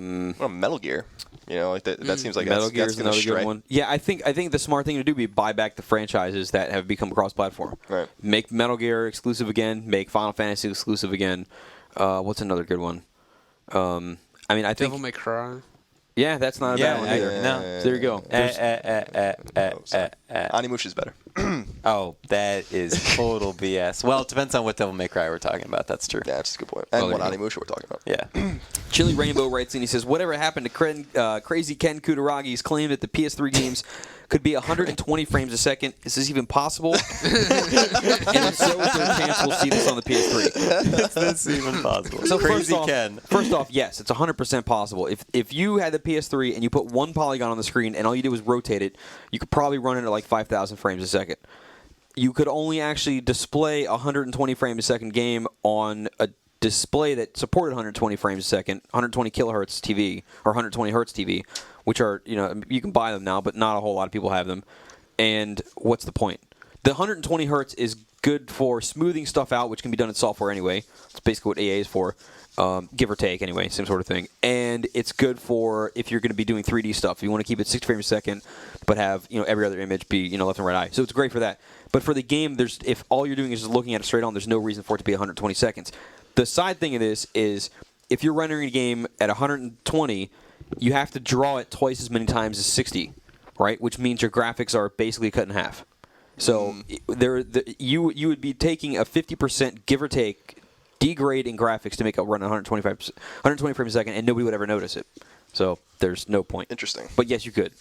[SPEAKER 5] Metal Gear. You know, like that seems like
[SPEAKER 2] Metal
[SPEAKER 5] that's
[SPEAKER 2] Gear is
[SPEAKER 5] gonna
[SPEAKER 2] another
[SPEAKER 5] stray.
[SPEAKER 2] good one. Yeah, I think the smart thing to do would be buy back the franchises that have become cross-platform.
[SPEAKER 5] Right.
[SPEAKER 2] Make Metal Gear exclusive again. Make Final Fantasy exclusive again. What's another good one? I mean, I think
[SPEAKER 4] Devil May Cry.
[SPEAKER 2] yeah, that's not a bad one either.
[SPEAKER 3] no.
[SPEAKER 2] So there you go.
[SPEAKER 5] Animushi's better.
[SPEAKER 3] Oh, that is total BS. Well, it depends on what Devil May Cry we're talking about. That's true.
[SPEAKER 5] Yeah, that's a good point. And
[SPEAKER 2] Well,
[SPEAKER 5] what
[SPEAKER 2] there you
[SPEAKER 5] Animusha we're talking about.
[SPEAKER 3] Yeah.
[SPEAKER 2] Chili Rainbow writes in, he says, whatever happened to Crazy Ken Kutaragi's claim that the PS3 games could be 120 frames a second? Is this even possible? And if so, is there a chance we'll see this on the PS3?
[SPEAKER 3] Is this even possible?
[SPEAKER 2] So
[SPEAKER 3] Crazy
[SPEAKER 2] first off,
[SPEAKER 3] Ken.
[SPEAKER 2] First off, yes, it's 100% possible. If you had the PS3 and you put one polygon on the screen and all you did was rotate it, you could probably run it at like 5,000 frames a second. You could only actually display a 120 frame a second game on a display that supported 120 frames a second, 120 kilohertz TV or 120 hertz TV, which are, you can buy them now, but not a whole lot of people have them. And what's the point? The 120 hertz is good for smoothing stuff out, which can be done in software anyway. It's basically what AA is for, give or take anyway, same sort of thing. And it's good for if you're going to be doing 3D stuff. If you want to keep it 60 frames a second, but have every other image be left and right eye. So it's great for that. But for the game, if all you're doing is just looking at it straight on, there's no reason for it to be 120 seconds. The side thing of this is if you're rendering a game at 120, you have to draw it twice as many times as 60, right? Which means your graphics are basically cut in half. So you would be taking a 50%, give or take, degrade in graphics to make it run 120 frames a second, and nobody would ever notice it. So there's no point.
[SPEAKER 5] Interesting.
[SPEAKER 2] But yes, you could.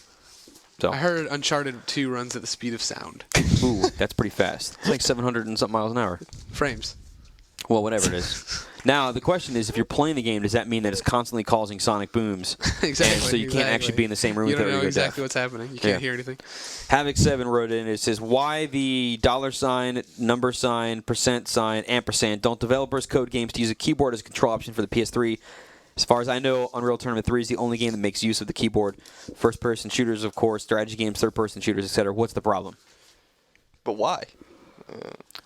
[SPEAKER 2] So
[SPEAKER 4] I heard Uncharted 2 runs at the speed of sound.
[SPEAKER 2] ooh, that's pretty fast. It's like 700 and something miles an hour.
[SPEAKER 4] Frames.
[SPEAKER 2] Well, whatever it is. Now, the question is, if you're playing the game, does that mean that it's constantly causing sonic booms?
[SPEAKER 4] Exactly.
[SPEAKER 2] And so you can't actually be in the same room
[SPEAKER 4] You
[SPEAKER 2] with
[SPEAKER 4] don't know
[SPEAKER 2] everybody.
[SPEAKER 4] exactly what's happening. You can't hear anything.
[SPEAKER 2] Havoc7 wrote in, it says, why the $sign, number sign, percent sign, ampersand? Don't developers code games to use a keyboard as a control option for the PS3? As far as I know, Unreal Tournament 3 is the only game that makes use of the keyboard. First-person shooters, of course, strategy games, third-person shooters, etc. What's the problem?
[SPEAKER 5] But why?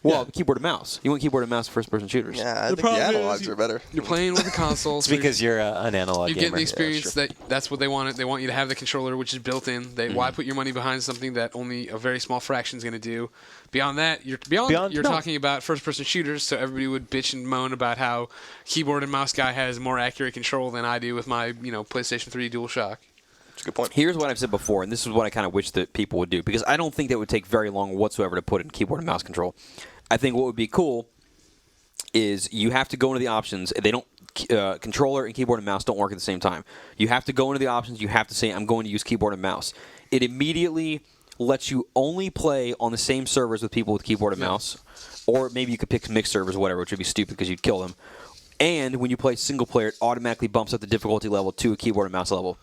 [SPEAKER 2] Well, keyboard and mouse. You want keyboard and mouse for first-person shooters.
[SPEAKER 5] Yeah, I think the
[SPEAKER 4] problem is
[SPEAKER 5] analogs are better.
[SPEAKER 4] You're playing with the console.
[SPEAKER 3] It's
[SPEAKER 4] so
[SPEAKER 3] because you're an analog
[SPEAKER 4] you
[SPEAKER 3] gamer.
[SPEAKER 4] get the experience
[SPEAKER 5] true.
[SPEAKER 4] that's what they want. They want you to have the controller, which is built in. Why put your money behind something that only a very small fraction is going to do? Beyond that, you're talking about first-person shooters, so everybody would bitch and moan about how keyboard and mouse guy has more accurate control than I do with my PlayStation 3 DualShock.
[SPEAKER 5] It's a good point.
[SPEAKER 2] Here's what I've said before, and this is what I kind of wish that people would do, because I don't think that would take very long whatsoever to put in keyboard and mouse control. I think what would be cool is you have to go into the options. They don't controller and keyboard and mouse don't work at the same time. You have to go into the options. You have to say, I'm going to use keyboard and mouse. It immediately lets you only play on the same servers with people with keyboard and mouse, or maybe you could pick mixed servers or whatever, which would be stupid because you'd kill them. And when you play single player, it automatically bumps up the difficulty level to a keyboard and mouse level.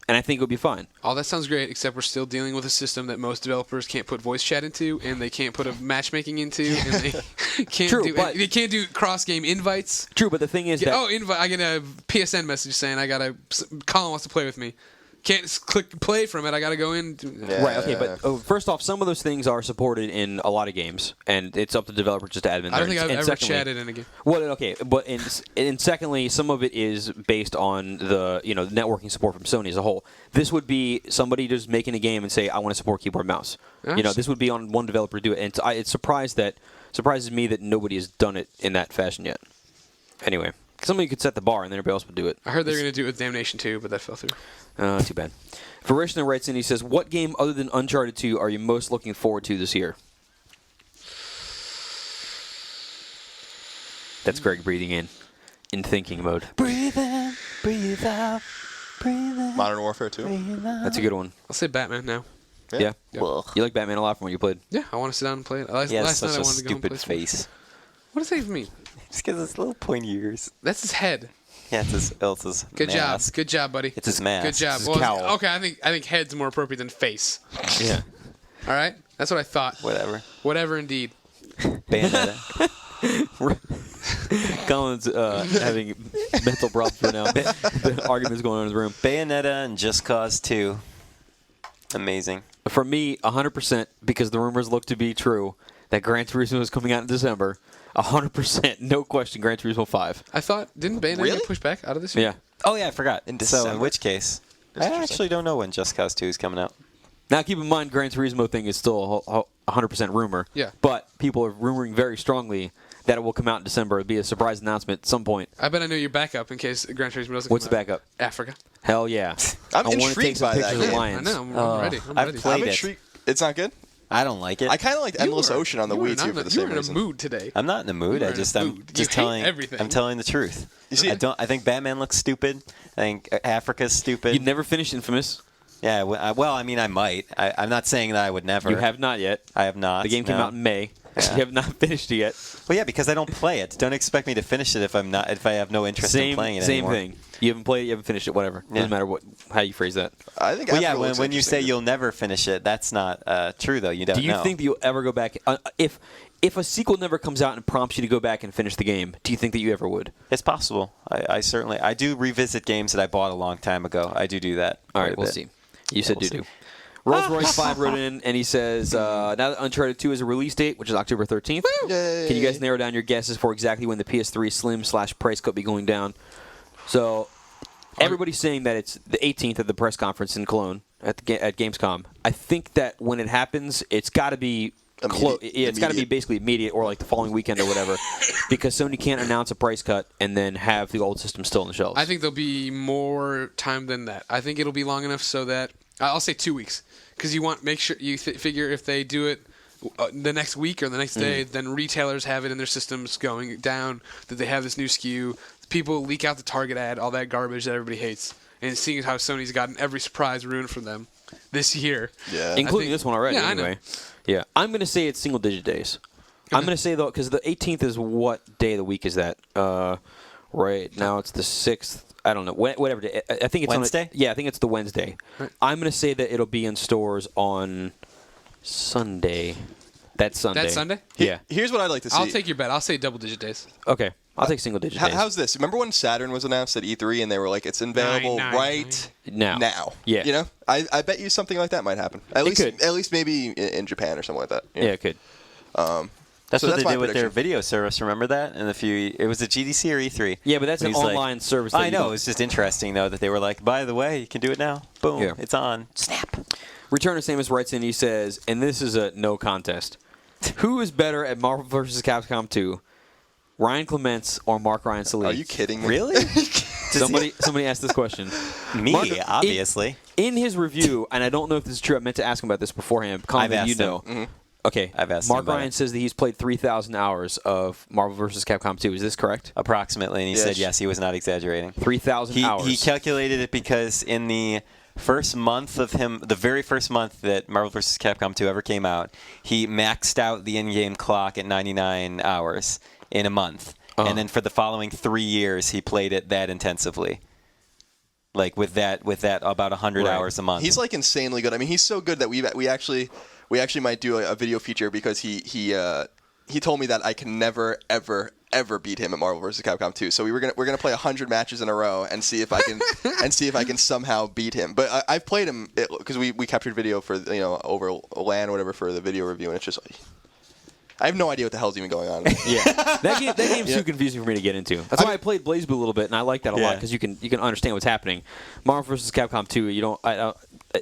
[SPEAKER 2] And I think it would be fine.
[SPEAKER 4] All that sounds great, except we're still dealing with a system that most developers can't put voice chat into, and they can't put a matchmaking into, and they can't do cross-game invites.
[SPEAKER 2] True, but the thing is that...
[SPEAKER 4] Oh, invite! I get a PSN message saying Colin wants to play with me. Can't just click play from it. I got to go in.
[SPEAKER 2] Right, okay, but first off, some of those things are supported in a lot of games, and it's up to the developer just to add them in there.
[SPEAKER 4] I don't think I've ever
[SPEAKER 2] secondly,
[SPEAKER 4] chatted in a game.
[SPEAKER 2] Well, okay, but and secondly, some of it is based on the networking support from Sony as a whole. This would be somebody just making a game and say, I want to support keyboard and mouse. This would be on one developer to do it, and it surprises me that nobody has done it in that fashion yet. Anyway, somebody could set the bar, and then everybody else would do it.
[SPEAKER 4] I heard they were going to do it with Damnation 2, but that fell through.
[SPEAKER 2] Too bad. Varishna writes in, he says, what game other than Uncharted 2 are you most looking forward to this year? That's Greg breathing in thinking mode.
[SPEAKER 3] Breathe in, breathe out, breathe in.
[SPEAKER 5] Modern Warfare 2.
[SPEAKER 2] That's a good one.
[SPEAKER 4] I'll say Batman now.
[SPEAKER 2] Yeah.
[SPEAKER 3] Well,
[SPEAKER 2] You like Batman a lot from what you played.
[SPEAKER 4] Yeah, I want to sit down and play it. Last
[SPEAKER 3] he has
[SPEAKER 4] night
[SPEAKER 3] such
[SPEAKER 4] I
[SPEAKER 3] a
[SPEAKER 4] wanted to go and play
[SPEAKER 3] stupid
[SPEAKER 4] some-
[SPEAKER 3] face.
[SPEAKER 4] What does that even mean?
[SPEAKER 3] Just because it's little pointy ears.
[SPEAKER 4] That's his head.
[SPEAKER 3] Yeah, it's his
[SPEAKER 4] Good
[SPEAKER 3] mask.
[SPEAKER 4] job. Good job, buddy.
[SPEAKER 3] It's his mask.
[SPEAKER 4] Good job.
[SPEAKER 2] It's his cowl.
[SPEAKER 4] Okay, I think head's more appropriate than face.
[SPEAKER 2] Yeah.
[SPEAKER 4] All right? That's what I thought.
[SPEAKER 3] Whatever.
[SPEAKER 4] Whatever indeed.
[SPEAKER 3] Bayonetta.
[SPEAKER 2] Colin's having mental problems right now. The argument's going on in his room.
[SPEAKER 3] Bayonetta and Just Cause 2. Amazing.
[SPEAKER 2] For me, 100%, because the rumors look to be true, that Gran Turismo is coming out in December. 100%, no question, Gran Turismo 5.
[SPEAKER 4] I thought, didn't Bayonetta
[SPEAKER 5] Really?
[SPEAKER 4] get pushed back out of this year?
[SPEAKER 2] Yeah.
[SPEAKER 3] Oh, yeah, I forgot.
[SPEAKER 5] In
[SPEAKER 3] So, in
[SPEAKER 5] December.
[SPEAKER 3] which case, I actually don't know when Just Cause 2 is coming out.
[SPEAKER 2] Now, keep in mind, Gran Turismo thing is still a 100% rumor.
[SPEAKER 4] Yeah.
[SPEAKER 2] But people are rumoring very strongly that it will come out in December. It'll be a surprise announcement at some point.
[SPEAKER 4] I bet I know your backup in case Gran Turismo doesn't
[SPEAKER 2] What's the
[SPEAKER 4] come out.
[SPEAKER 2] backup?
[SPEAKER 4] Africa.
[SPEAKER 2] Hell yeah.
[SPEAKER 5] I'm
[SPEAKER 2] I want to take
[SPEAKER 5] intrigued
[SPEAKER 2] some
[SPEAKER 5] by that
[SPEAKER 2] pictures of
[SPEAKER 5] game.
[SPEAKER 2] lions.
[SPEAKER 4] I know. I'm ready. I'm
[SPEAKER 3] I've
[SPEAKER 4] ready.
[SPEAKER 3] played
[SPEAKER 5] I'm
[SPEAKER 3] it.
[SPEAKER 5] intrigued. It's not good?
[SPEAKER 3] I don't like it.
[SPEAKER 5] I kind of like Endless Ocean on the Wii, too, for the same
[SPEAKER 4] You were in
[SPEAKER 5] reason.
[SPEAKER 4] a mood today.
[SPEAKER 3] I'm not in the mood.
[SPEAKER 4] You were
[SPEAKER 3] I'm
[SPEAKER 4] in a
[SPEAKER 3] just
[SPEAKER 4] hate
[SPEAKER 3] telling
[SPEAKER 4] everything.
[SPEAKER 3] I'm telling the truth.
[SPEAKER 5] You see-
[SPEAKER 3] I think Batman looks stupid. I think Africa's stupid.
[SPEAKER 2] You've never finished Infamous?
[SPEAKER 3] Yeah, well, I mean, I might. I'm not saying that I would never.
[SPEAKER 2] You have not yet.
[SPEAKER 3] I have not.
[SPEAKER 2] The game came
[SPEAKER 3] no.
[SPEAKER 2] out in May.
[SPEAKER 3] Yeah.
[SPEAKER 2] You have not finished it yet.
[SPEAKER 3] Well, yeah, because I don't play it. Don't expect me to finish it if I have no interest in playing it
[SPEAKER 2] Same
[SPEAKER 3] anymore.
[SPEAKER 2] thing. You haven't played it, you haven't finished it, whatever.
[SPEAKER 3] Yeah.
[SPEAKER 2] Doesn't matter how you phrase that.
[SPEAKER 5] I think
[SPEAKER 3] Well, yeah,
[SPEAKER 5] Africa looks
[SPEAKER 3] when you say
[SPEAKER 5] interesting.
[SPEAKER 3] you'll never finish it, that's not true, though. You don't
[SPEAKER 2] Do you
[SPEAKER 3] know.
[SPEAKER 2] think that you'll ever go back? If a sequel never comes out and prompts you to go back and finish the game, do you think that you ever would?
[SPEAKER 3] It's possible. I certainly do revisit games that I bought a long time ago. I do that.
[SPEAKER 2] All
[SPEAKER 3] quite
[SPEAKER 2] right,
[SPEAKER 3] a
[SPEAKER 2] we'll
[SPEAKER 3] bit.
[SPEAKER 2] see. You said
[SPEAKER 3] we'll
[SPEAKER 2] do.
[SPEAKER 3] see.
[SPEAKER 2] Rolls Royce 5 wrote in, and he says, now that Uncharted 2 is a release date, which is October 13th,
[SPEAKER 5] Yay.
[SPEAKER 2] can you guys narrow down your guesses for exactly when the PS3 Slim/price cut be going down? So everybody's saying that it's the 18th at the press conference in Cologne at Gamescom. I think that when it happens, it's got to be it's got to be
[SPEAKER 5] Immediate.
[SPEAKER 2] basically immediate or like the following weekend or whatever, because Sony can't announce a price cut and then have the old system still on the shelves.
[SPEAKER 4] I think there'll be more time than that. I think it'll be long enough so that I'll say 2 weeks, because you want make sure you figure if they do it the next week or the next day, then retailers have it in their systems going down that they have this new SKU. People leak out the Target ad, all that garbage that everybody hates, and seeing how Sony's gotten every surprise ruined for them this year.
[SPEAKER 5] Yeah.
[SPEAKER 2] including
[SPEAKER 4] think-
[SPEAKER 2] this one already.
[SPEAKER 4] Yeah, I know.
[SPEAKER 2] anyway, yeah, I'm going to say it's single-digit days. I'm going to say though, because the 18th is what day of the week is that? Right now it's the 6th. I don't know. Whatever day. I think it's
[SPEAKER 3] Wednesday?
[SPEAKER 2] Yeah, I think it's the Wednesday.
[SPEAKER 4] Right.
[SPEAKER 2] I'm going to say that it'll be in stores on Sunday. That's Sunday.
[SPEAKER 4] That's Sunday?
[SPEAKER 2] Yeah.
[SPEAKER 5] Here's what I'd like to see.
[SPEAKER 4] I'll take your bet. I'll say double-digit days.
[SPEAKER 2] Okay. I'll take single-digit days.
[SPEAKER 5] How's this? Remember when Saturn was announced at E3 and they were like, it's available
[SPEAKER 4] Nine.
[SPEAKER 5] right
[SPEAKER 2] Now. Yeah.
[SPEAKER 5] You know, I bet you something like that might happen. At
[SPEAKER 2] could.
[SPEAKER 5] least maybe in Japan or something like that. you know?
[SPEAKER 2] Yeah, it could.
[SPEAKER 3] That's
[SPEAKER 5] So
[SPEAKER 3] what
[SPEAKER 5] that's
[SPEAKER 3] they
[SPEAKER 5] my
[SPEAKER 3] did with their
[SPEAKER 5] prediction.
[SPEAKER 3] video service. Remember that? And it was a GDC or E3.
[SPEAKER 2] Yeah, but that's
[SPEAKER 3] And
[SPEAKER 2] an
[SPEAKER 3] he's like-
[SPEAKER 2] online service. That
[SPEAKER 3] I
[SPEAKER 2] you
[SPEAKER 3] know.
[SPEAKER 2] don't-
[SPEAKER 3] It was just interesting though that they were like, by the way, you can do it now. Boom,
[SPEAKER 2] Yeah.
[SPEAKER 3] it's on. Snap.
[SPEAKER 2] Return of Samus writes in, he says, and this is a no contest. Who is better at Marvel vs. Capcom 2? Ryan Clements or Mark Ryan Salee?
[SPEAKER 5] Are you kidding me?
[SPEAKER 3] Really?
[SPEAKER 2] Somebody asked this question.
[SPEAKER 3] Me, obviously.
[SPEAKER 2] In his review, and I don't know if this is true. I meant to ask him about this beforehand. Colin,
[SPEAKER 3] I've asked
[SPEAKER 2] you know.
[SPEAKER 3] him.
[SPEAKER 2] Okay.
[SPEAKER 3] I've asked
[SPEAKER 2] Mark
[SPEAKER 3] him about
[SPEAKER 2] Ryan
[SPEAKER 3] it.
[SPEAKER 2] says that he's played 3,000 hours of Marvel vs. Capcom 2. Is this correct?
[SPEAKER 3] Approximately, and he
[SPEAKER 5] Yes.
[SPEAKER 3] said yes, he was not exaggerating.
[SPEAKER 2] 3,000 hours.
[SPEAKER 3] He calculated it because in the first month of him, the very first month that Marvel vs. Capcom 2 ever came out, he maxed out the in-game clock at 99 hours in a month. And then for the following 3 years, he played it that intensively. Like with that about 100 hours a month.
[SPEAKER 5] He's like insanely good. I mean, he's so good that we actually might do a video feature because he told me that I can never ever beat him at Marvel vs. Capcom 2. So we're gonna play 100 matches in a row and see if I can somehow beat him. But I've played him because we captured video for over LAN or whatever for the video review, and it's just I have no idea what the hell's even going on.
[SPEAKER 2] Yeah, that game's too confusing for me to get into. That's why I played BlazBlue a little bit, and I like that a lot because you can understand what's happening. Marvel vs. Capcom 2,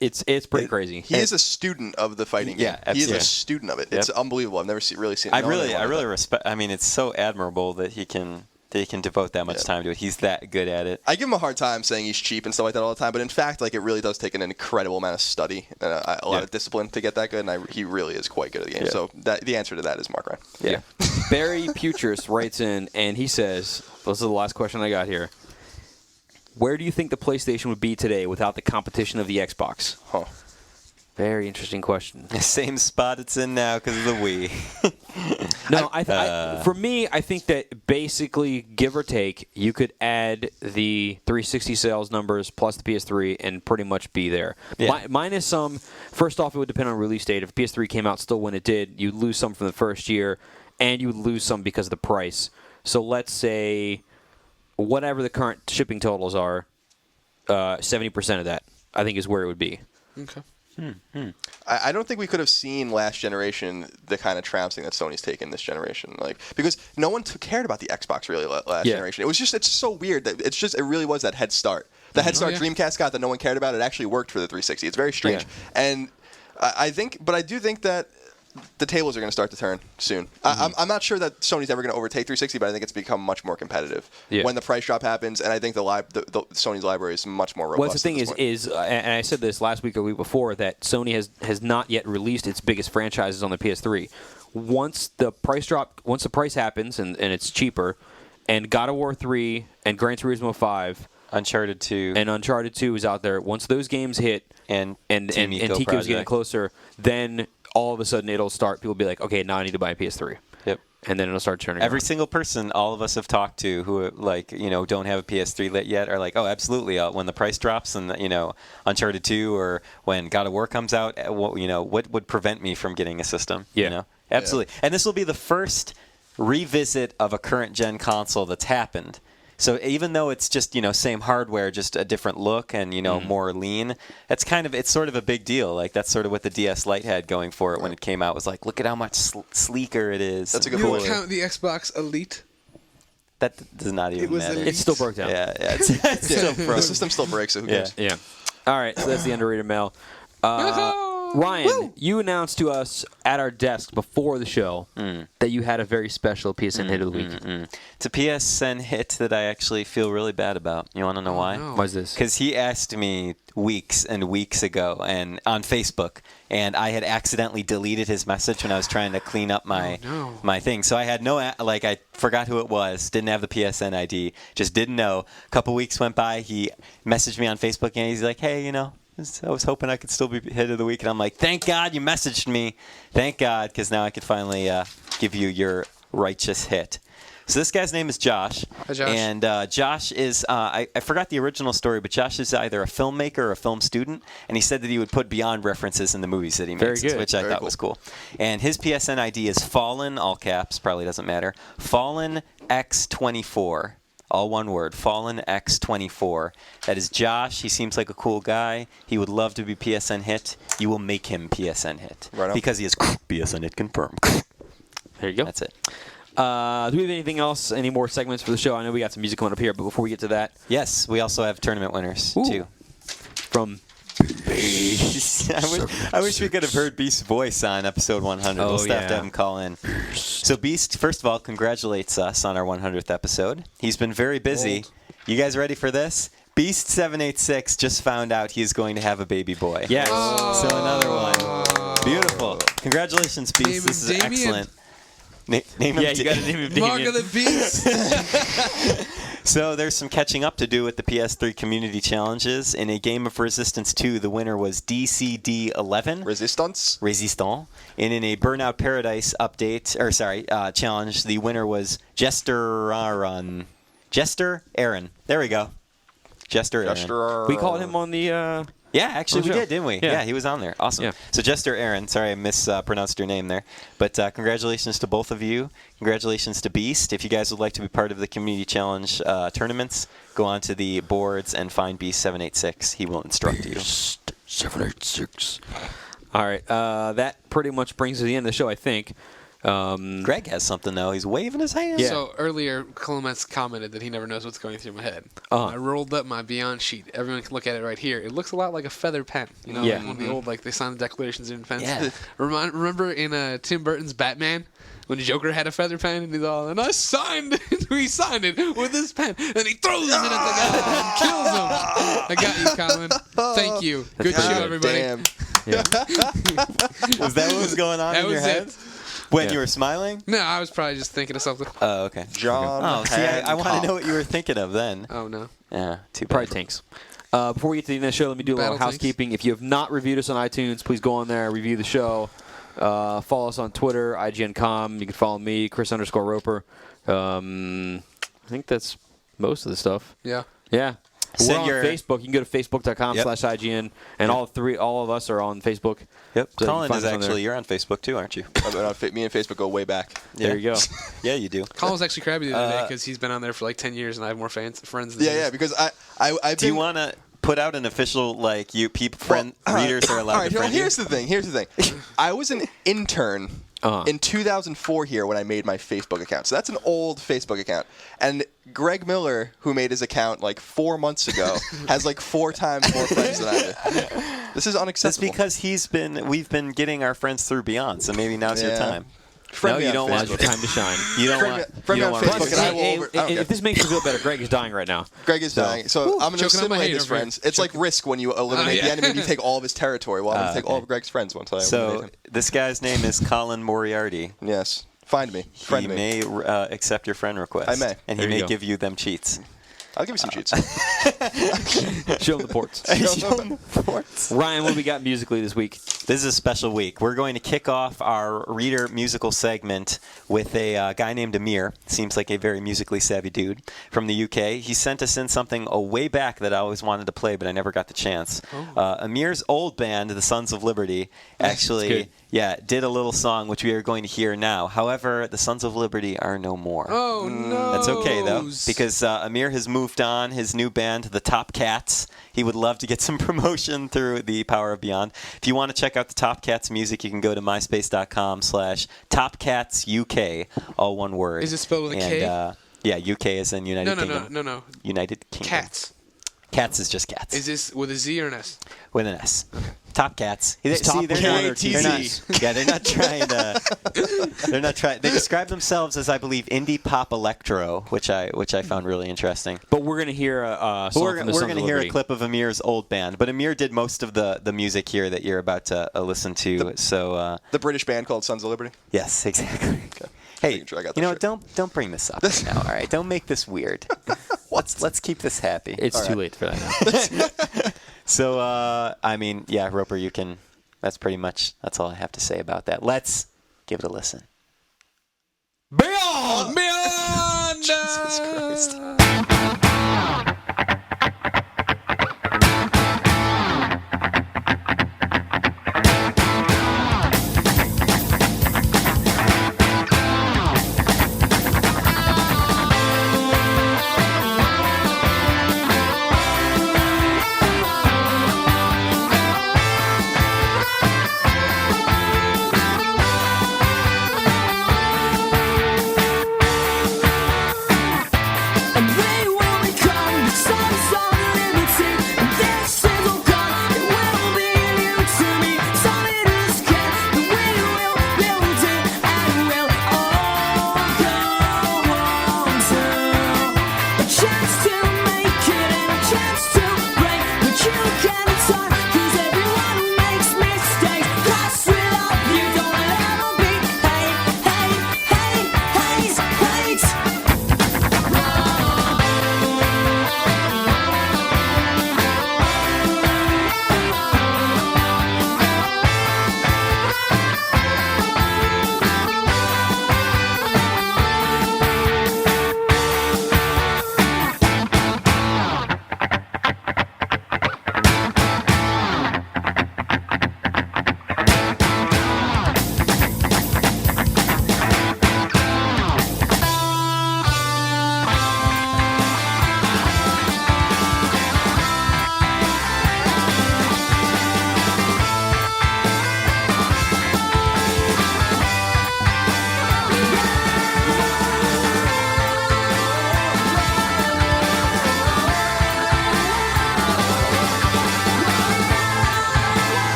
[SPEAKER 2] it's pretty crazy.
[SPEAKER 5] He is a student of the fighting game.
[SPEAKER 3] Yeah,
[SPEAKER 5] he is
[SPEAKER 3] absolutely.
[SPEAKER 5] a student of it. It's unbelievable. I've never really seen.
[SPEAKER 3] I really respect. I mean, it's so admirable that he can devote that much time to it. He's that good at it.
[SPEAKER 5] I give him a hard time saying he's cheap and stuff like that all the time, but in fact, like it really does take an incredible amount of study and a lot of discipline to get that good. And he really is quite good at the game.
[SPEAKER 2] Yeah.
[SPEAKER 5] So the answer to that is Mark Ryan.
[SPEAKER 2] Yeah. Barry Putris writes in, and he says, "This is the last question I got here. Where do you think the PlayStation would be today without the competition of the Xbox?"
[SPEAKER 5] Huh.
[SPEAKER 2] Very interesting question.
[SPEAKER 3] The same spot it's in now because of the Wii.
[SPEAKER 2] No, for me, I think that basically, give or take, you could add the 360 sales numbers plus the PS3 and pretty much be there.
[SPEAKER 3] Yeah.
[SPEAKER 2] Minus some. First off, it would depend on release date. If PS3 came out still when it did, you'd lose some from the first year, and you would lose some because of the price. So let's say whatever the current shipping totals are, 70% of that, I think, is where it would be.
[SPEAKER 4] Okay.
[SPEAKER 5] I don't think we could have seen last generation the kind of trouncing that Sony's taken this generation, because no one cared about the Xbox really last generation. It's so weird that it really was that head start. The head start Dreamcast got that no one cared about. It actually worked for the 360. It's very strange, and I do think that the tables are going to start to turn soon. I'm not sure that Sony's ever going to overtake 360, but I think it's become much more competitive when the price drop happens, and I think the Sony's library is much more robust.
[SPEAKER 2] Well, the thing is, and I said this last week or week before, that Sony has not yet released its biggest franchises on the PS3. Once the price happens and it's cheaper, and God of War 3 and Gran Turismo 5,
[SPEAKER 3] Uncharted 2,
[SPEAKER 2] and Uncharted 2 is out there. Once those games hit, and Tico's getting closer, then all of a sudden it'll start. People will be like, okay, now I need to buy a PS3.
[SPEAKER 3] Yep.
[SPEAKER 2] And then it'll start turning.
[SPEAKER 3] Every
[SPEAKER 2] around.
[SPEAKER 3] single person all of us have talked to who don't have a PS3 lit yet are like, oh, absolutely. When the price drops and Uncharted 2 or when God of War comes out, what would prevent me from getting a system?
[SPEAKER 2] Yeah.
[SPEAKER 3] Absolutely. And this will be the first revisit of a current gen console that's happened. So even though it's just same hardware, just a different look and more lean, it's sort of a big deal. Like that's sort of what the DS Lite had going for it when it came out. It was like, look at how much sleeker it is.
[SPEAKER 5] That's a good
[SPEAKER 4] You
[SPEAKER 5] point.
[SPEAKER 4] count the Xbox Elite?
[SPEAKER 3] That does not even matter.
[SPEAKER 2] It still broke down.
[SPEAKER 3] Yeah, it's still broke.
[SPEAKER 5] The system still breaks, so who cares?
[SPEAKER 2] Yeah. All right, so that's the underrated mail. Ryan, you announced to us at our desk before the show that you had a very special PSN hit of the week.
[SPEAKER 3] It's a PSN hit that I actually feel really bad about. You want to know why?
[SPEAKER 4] No.
[SPEAKER 2] Why is this?
[SPEAKER 3] Because he asked me weeks and weeks ago and on Facebook, and I had accidentally deleted his message when I was trying to clean up my thing. So I had I forgot who it was, didn't have the PSN ID, just didn't know. A couple weeks went by, he messaged me on Facebook, and he's like, hey, I was hoping I could still be hit of the week. And I'm like, thank God you messaged me. Thank God, because now I could finally give you your righteous hit. So this guy's name is Josh.
[SPEAKER 4] Hi, Josh.
[SPEAKER 3] And Josh is, I forgot the original story, but Josh is either a filmmaker or a film student. And he said that he would put Beyond references in the movies that he makes,
[SPEAKER 2] Very good.
[SPEAKER 3] which I thought was cool. And his PSN ID is Fallen, all caps, probably doesn't matter, Fallen X24. All one word, Fallen X24. That is Josh. He seems like a cool guy. He would love to be PSN hit. You will make him PSN hit.
[SPEAKER 5] Right on.
[SPEAKER 3] Because he is PSN hit confirmed.
[SPEAKER 2] There you go.
[SPEAKER 3] That's it.
[SPEAKER 2] Do we have anything else? Any more segments for the show? I know we got some music coming up here, but before we get to that,
[SPEAKER 3] Yes, we also have tournament winners, too.
[SPEAKER 2] from
[SPEAKER 3] I wish we could have heard Beast's voice on episode 100. We'll still have to have him call in. So Beast, first of all, congratulates us on our 100th episode. He's been very busy. You guys ready for this? Beast786 just found out he's going to have a baby boy.
[SPEAKER 2] Yes.
[SPEAKER 3] So another one. Beautiful. Congratulations, Beast.
[SPEAKER 4] Name
[SPEAKER 3] This is
[SPEAKER 4] him Damien.
[SPEAKER 3] excellent. Name him
[SPEAKER 2] Yeah, you got to name him
[SPEAKER 4] Mark
[SPEAKER 2] Damien.
[SPEAKER 4] of the Beast.
[SPEAKER 3] So there's some catching up to do with the PS3 community challenges. In a game of Resistance 2, the winner was DCD11.
[SPEAKER 5] Resistance.
[SPEAKER 3] Resistant. And in a Burnout Paradise challenge, the winner was Jester Aaron. There we go. Jester Aaron.
[SPEAKER 2] We called him on the.
[SPEAKER 3] Yeah, actually we
[SPEAKER 2] show.
[SPEAKER 3] did, didn't we?
[SPEAKER 2] Yeah.
[SPEAKER 3] Yeah, he was on there. Awesome.
[SPEAKER 2] Yeah.
[SPEAKER 3] So Jester Aaron, sorry I mispronounced your name there. But congratulations to both of you. Congratulations to Beast. If you guys would like to be part of the Community Challenge tournaments, go on to the boards and find Beast786. He will instruct you.
[SPEAKER 2] 786. All right. That pretty much brings us to the end of the show, I think.
[SPEAKER 3] Greg has something, though. He's waving his hand.
[SPEAKER 2] Yeah.
[SPEAKER 4] So earlier, Clements commented that he never knows what's going through my head.
[SPEAKER 2] Uh-huh.
[SPEAKER 4] I rolled up my Beyond sheet. Everyone can look at it right here. It looks a lot like a feather pen. You know,
[SPEAKER 2] Yeah.
[SPEAKER 4] like one of the old, like they signed the Declarations of Independence.
[SPEAKER 3] Yeah.
[SPEAKER 4] Remember in Tim Burton's Batman? When Joker had a feather pen and he's all, and I signed it. We signed it with this pen. And he throws it at the guy and kills him. I got you, Colin. Thank you. Good
[SPEAKER 2] pretty
[SPEAKER 4] show,
[SPEAKER 2] good.
[SPEAKER 4] everybody.
[SPEAKER 5] Damn.
[SPEAKER 3] Was that what was going on
[SPEAKER 4] That
[SPEAKER 3] in your
[SPEAKER 4] was
[SPEAKER 3] head?
[SPEAKER 4] it.
[SPEAKER 3] When
[SPEAKER 2] Yeah.
[SPEAKER 3] you were smiling?
[SPEAKER 4] No, I was probably just thinking of something.
[SPEAKER 3] Oh, okay.
[SPEAKER 5] John.
[SPEAKER 3] Oh, see, I want to
[SPEAKER 5] Hancock.
[SPEAKER 3] know what you were thinking of then.
[SPEAKER 4] Oh, no.
[SPEAKER 3] Yeah, too bad.
[SPEAKER 2] Probably tanks. Before we get to the end of the show, let me do a little
[SPEAKER 4] Battle tanks.
[SPEAKER 2] housekeeping. If you have not reviewed us on iTunes, please go on there, review the show. Follow us on Twitter, IGN.com. You can follow me, Chris_Roper. I think that's most of the stuff.
[SPEAKER 4] Yeah.
[SPEAKER 2] Yeah.
[SPEAKER 3] Send
[SPEAKER 2] We're on
[SPEAKER 3] your-
[SPEAKER 2] Facebook. You can go to facebook.com
[SPEAKER 3] Yep.
[SPEAKER 2] /IGN. And all of us are on Facebook.
[SPEAKER 3] Yep.
[SPEAKER 2] So you can
[SPEAKER 3] Colin
[SPEAKER 2] find
[SPEAKER 3] is
[SPEAKER 2] us on there.
[SPEAKER 3] actually, you're on Facebook too, aren't you?
[SPEAKER 5] Me and Facebook go way back.
[SPEAKER 2] There you go.
[SPEAKER 3] Yeah, you do.
[SPEAKER 4] Colin was actually crabby the other day because he's been on there for like 10 years and I have more friends than
[SPEAKER 5] Yeah,
[SPEAKER 4] he
[SPEAKER 5] yeah.
[SPEAKER 4] does.
[SPEAKER 5] Because I've
[SPEAKER 3] Do you
[SPEAKER 5] been-
[SPEAKER 3] want to put out an official, like, readers are allowed
[SPEAKER 5] all right,
[SPEAKER 3] to friend you?
[SPEAKER 5] here's the thing. I was an intern in 2004 here when I made my Facebook account. So that's an old Facebook account. And Greg Miller, who made his account like 4 months ago, has like 4 times more friends than I do. This is
[SPEAKER 3] That's
[SPEAKER 5] unacceptable.
[SPEAKER 3] because we've been getting our friends through Beyond, so maybe now's your
[SPEAKER 5] Yeah.
[SPEAKER 3] time.
[SPEAKER 5] Friend
[SPEAKER 3] No,
[SPEAKER 5] me
[SPEAKER 3] you
[SPEAKER 5] on
[SPEAKER 3] don't want
[SPEAKER 2] Now's
[SPEAKER 5] Facebook.
[SPEAKER 2] your time to shine.
[SPEAKER 3] You don't
[SPEAKER 5] Friend
[SPEAKER 3] want.
[SPEAKER 5] me- friend
[SPEAKER 3] you
[SPEAKER 5] me
[SPEAKER 3] don't
[SPEAKER 5] on
[SPEAKER 3] want
[SPEAKER 5] Facebook
[SPEAKER 3] friends.
[SPEAKER 5] and I
[SPEAKER 2] Hey,
[SPEAKER 5] will over- I don't care.
[SPEAKER 2] if this makes you feel better, Greg is dying right now.
[SPEAKER 5] Greg is dying. So I'm going to
[SPEAKER 4] choking on my
[SPEAKER 5] assimilate his
[SPEAKER 4] hater, Greg.
[SPEAKER 5] friends. It's like Risk when you eliminate the
[SPEAKER 4] yeah.
[SPEAKER 5] enemy and you take all of his territory. Well, I'm going to take all
[SPEAKER 3] okay.
[SPEAKER 5] of Greg's friends once I eliminate
[SPEAKER 3] So
[SPEAKER 5] him.
[SPEAKER 3] this guy's name is Colin Moriarty.
[SPEAKER 5] Yes. Find me. Friend
[SPEAKER 3] He
[SPEAKER 5] me.
[SPEAKER 3] may accept your friend request.
[SPEAKER 5] I may.
[SPEAKER 3] And
[SPEAKER 2] There
[SPEAKER 3] he
[SPEAKER 2] you
[SPEAKER 3] may
[SPEAKER 2] go.
[SPEAKER 3] give you them cheats.
[SPEAKER 5] I'll give you some cheats.
[SPEAKER 2] Show him the ports. Ryan, what do we got musically this week?
[SPEAKER 3] This is a special week. We're going to kick off our reader musical segment with a guy named Amir. Seems like a very musically savvy dude from the UK. He sent us in something a way back that I always wanted to play, but I never got the chance. Amir's old band, the Sons of Liberty, actually
[SPEAKER 2] good.
[SPEAKER 3] did a little song which we are going to hear now. However, the Sons of Liberty are no more.
[SPEAKER 4] Oh, no.
[SPEAKER 3] That's okay, though, because Amir has moved on. His new band, the Top Cats. He would love to get some promotion through the Power of Beyond. If you want to check out the Top Cats music, you can go to myspace.com/TopCatsUK, all one word.
[SPEAKER 4] Is it spelled with a K?
[SPEAKER 3] Yeah, UK is in United Kingdom.
[SPEAKER 4] No.
[SPEAKER 3] United Kingdom.
[SPEAKER 4] Cats.
[SPEAKER 3] Cats is just cats.
[SPEAKER 4] Is this with a Z or an S?
[SPEAKER 3] With an S. Top Cats.
[SPEAKER 2] top
[SPEAKER 3] They're
[SPEAKER 2] K-A-T-Z.
[SPEAKER 3] not, yeah, they're not trying to. They're not trying. They describe themselves as, I believe, indie pop electro, which I found really interesting.
[SPEAKER 2] But we're going to hear a song
[SPEAKER 3] We're
[SPEAKER 2] from the
[SPEAKER 3] going
[SPEAKER 2] Sons
[SPEAKER 3] to
[SPEAKER 2] of
[SPEAKER 3] hear a
[SPEAKER 2] Liberty.
[SPEAKER 3] clip of Amir's old band, but Amir did most of the music here that you're about to listen to. So
[SPEAKER 5] The British band called Sons of Liberty.
[SPEAKER 3] yes, exactly. Hey,
[SPEAKER 5] Making sure I got
[SPEAKER 3] you know
[SPEAKER 5] that
[SPEAKER 3] what? Don't bring this up right now. All right, don't make this weird. Let's keep this happy.
[SPEAKER 2] It's too late for that now.
[SPEAKER 3] So I mean, yeah, Roper, you can. That's all I have to say about that. Let's give it a listen.
[SPEAKER 4] Beyond!
[SPEAKER 5] Jesus Christ.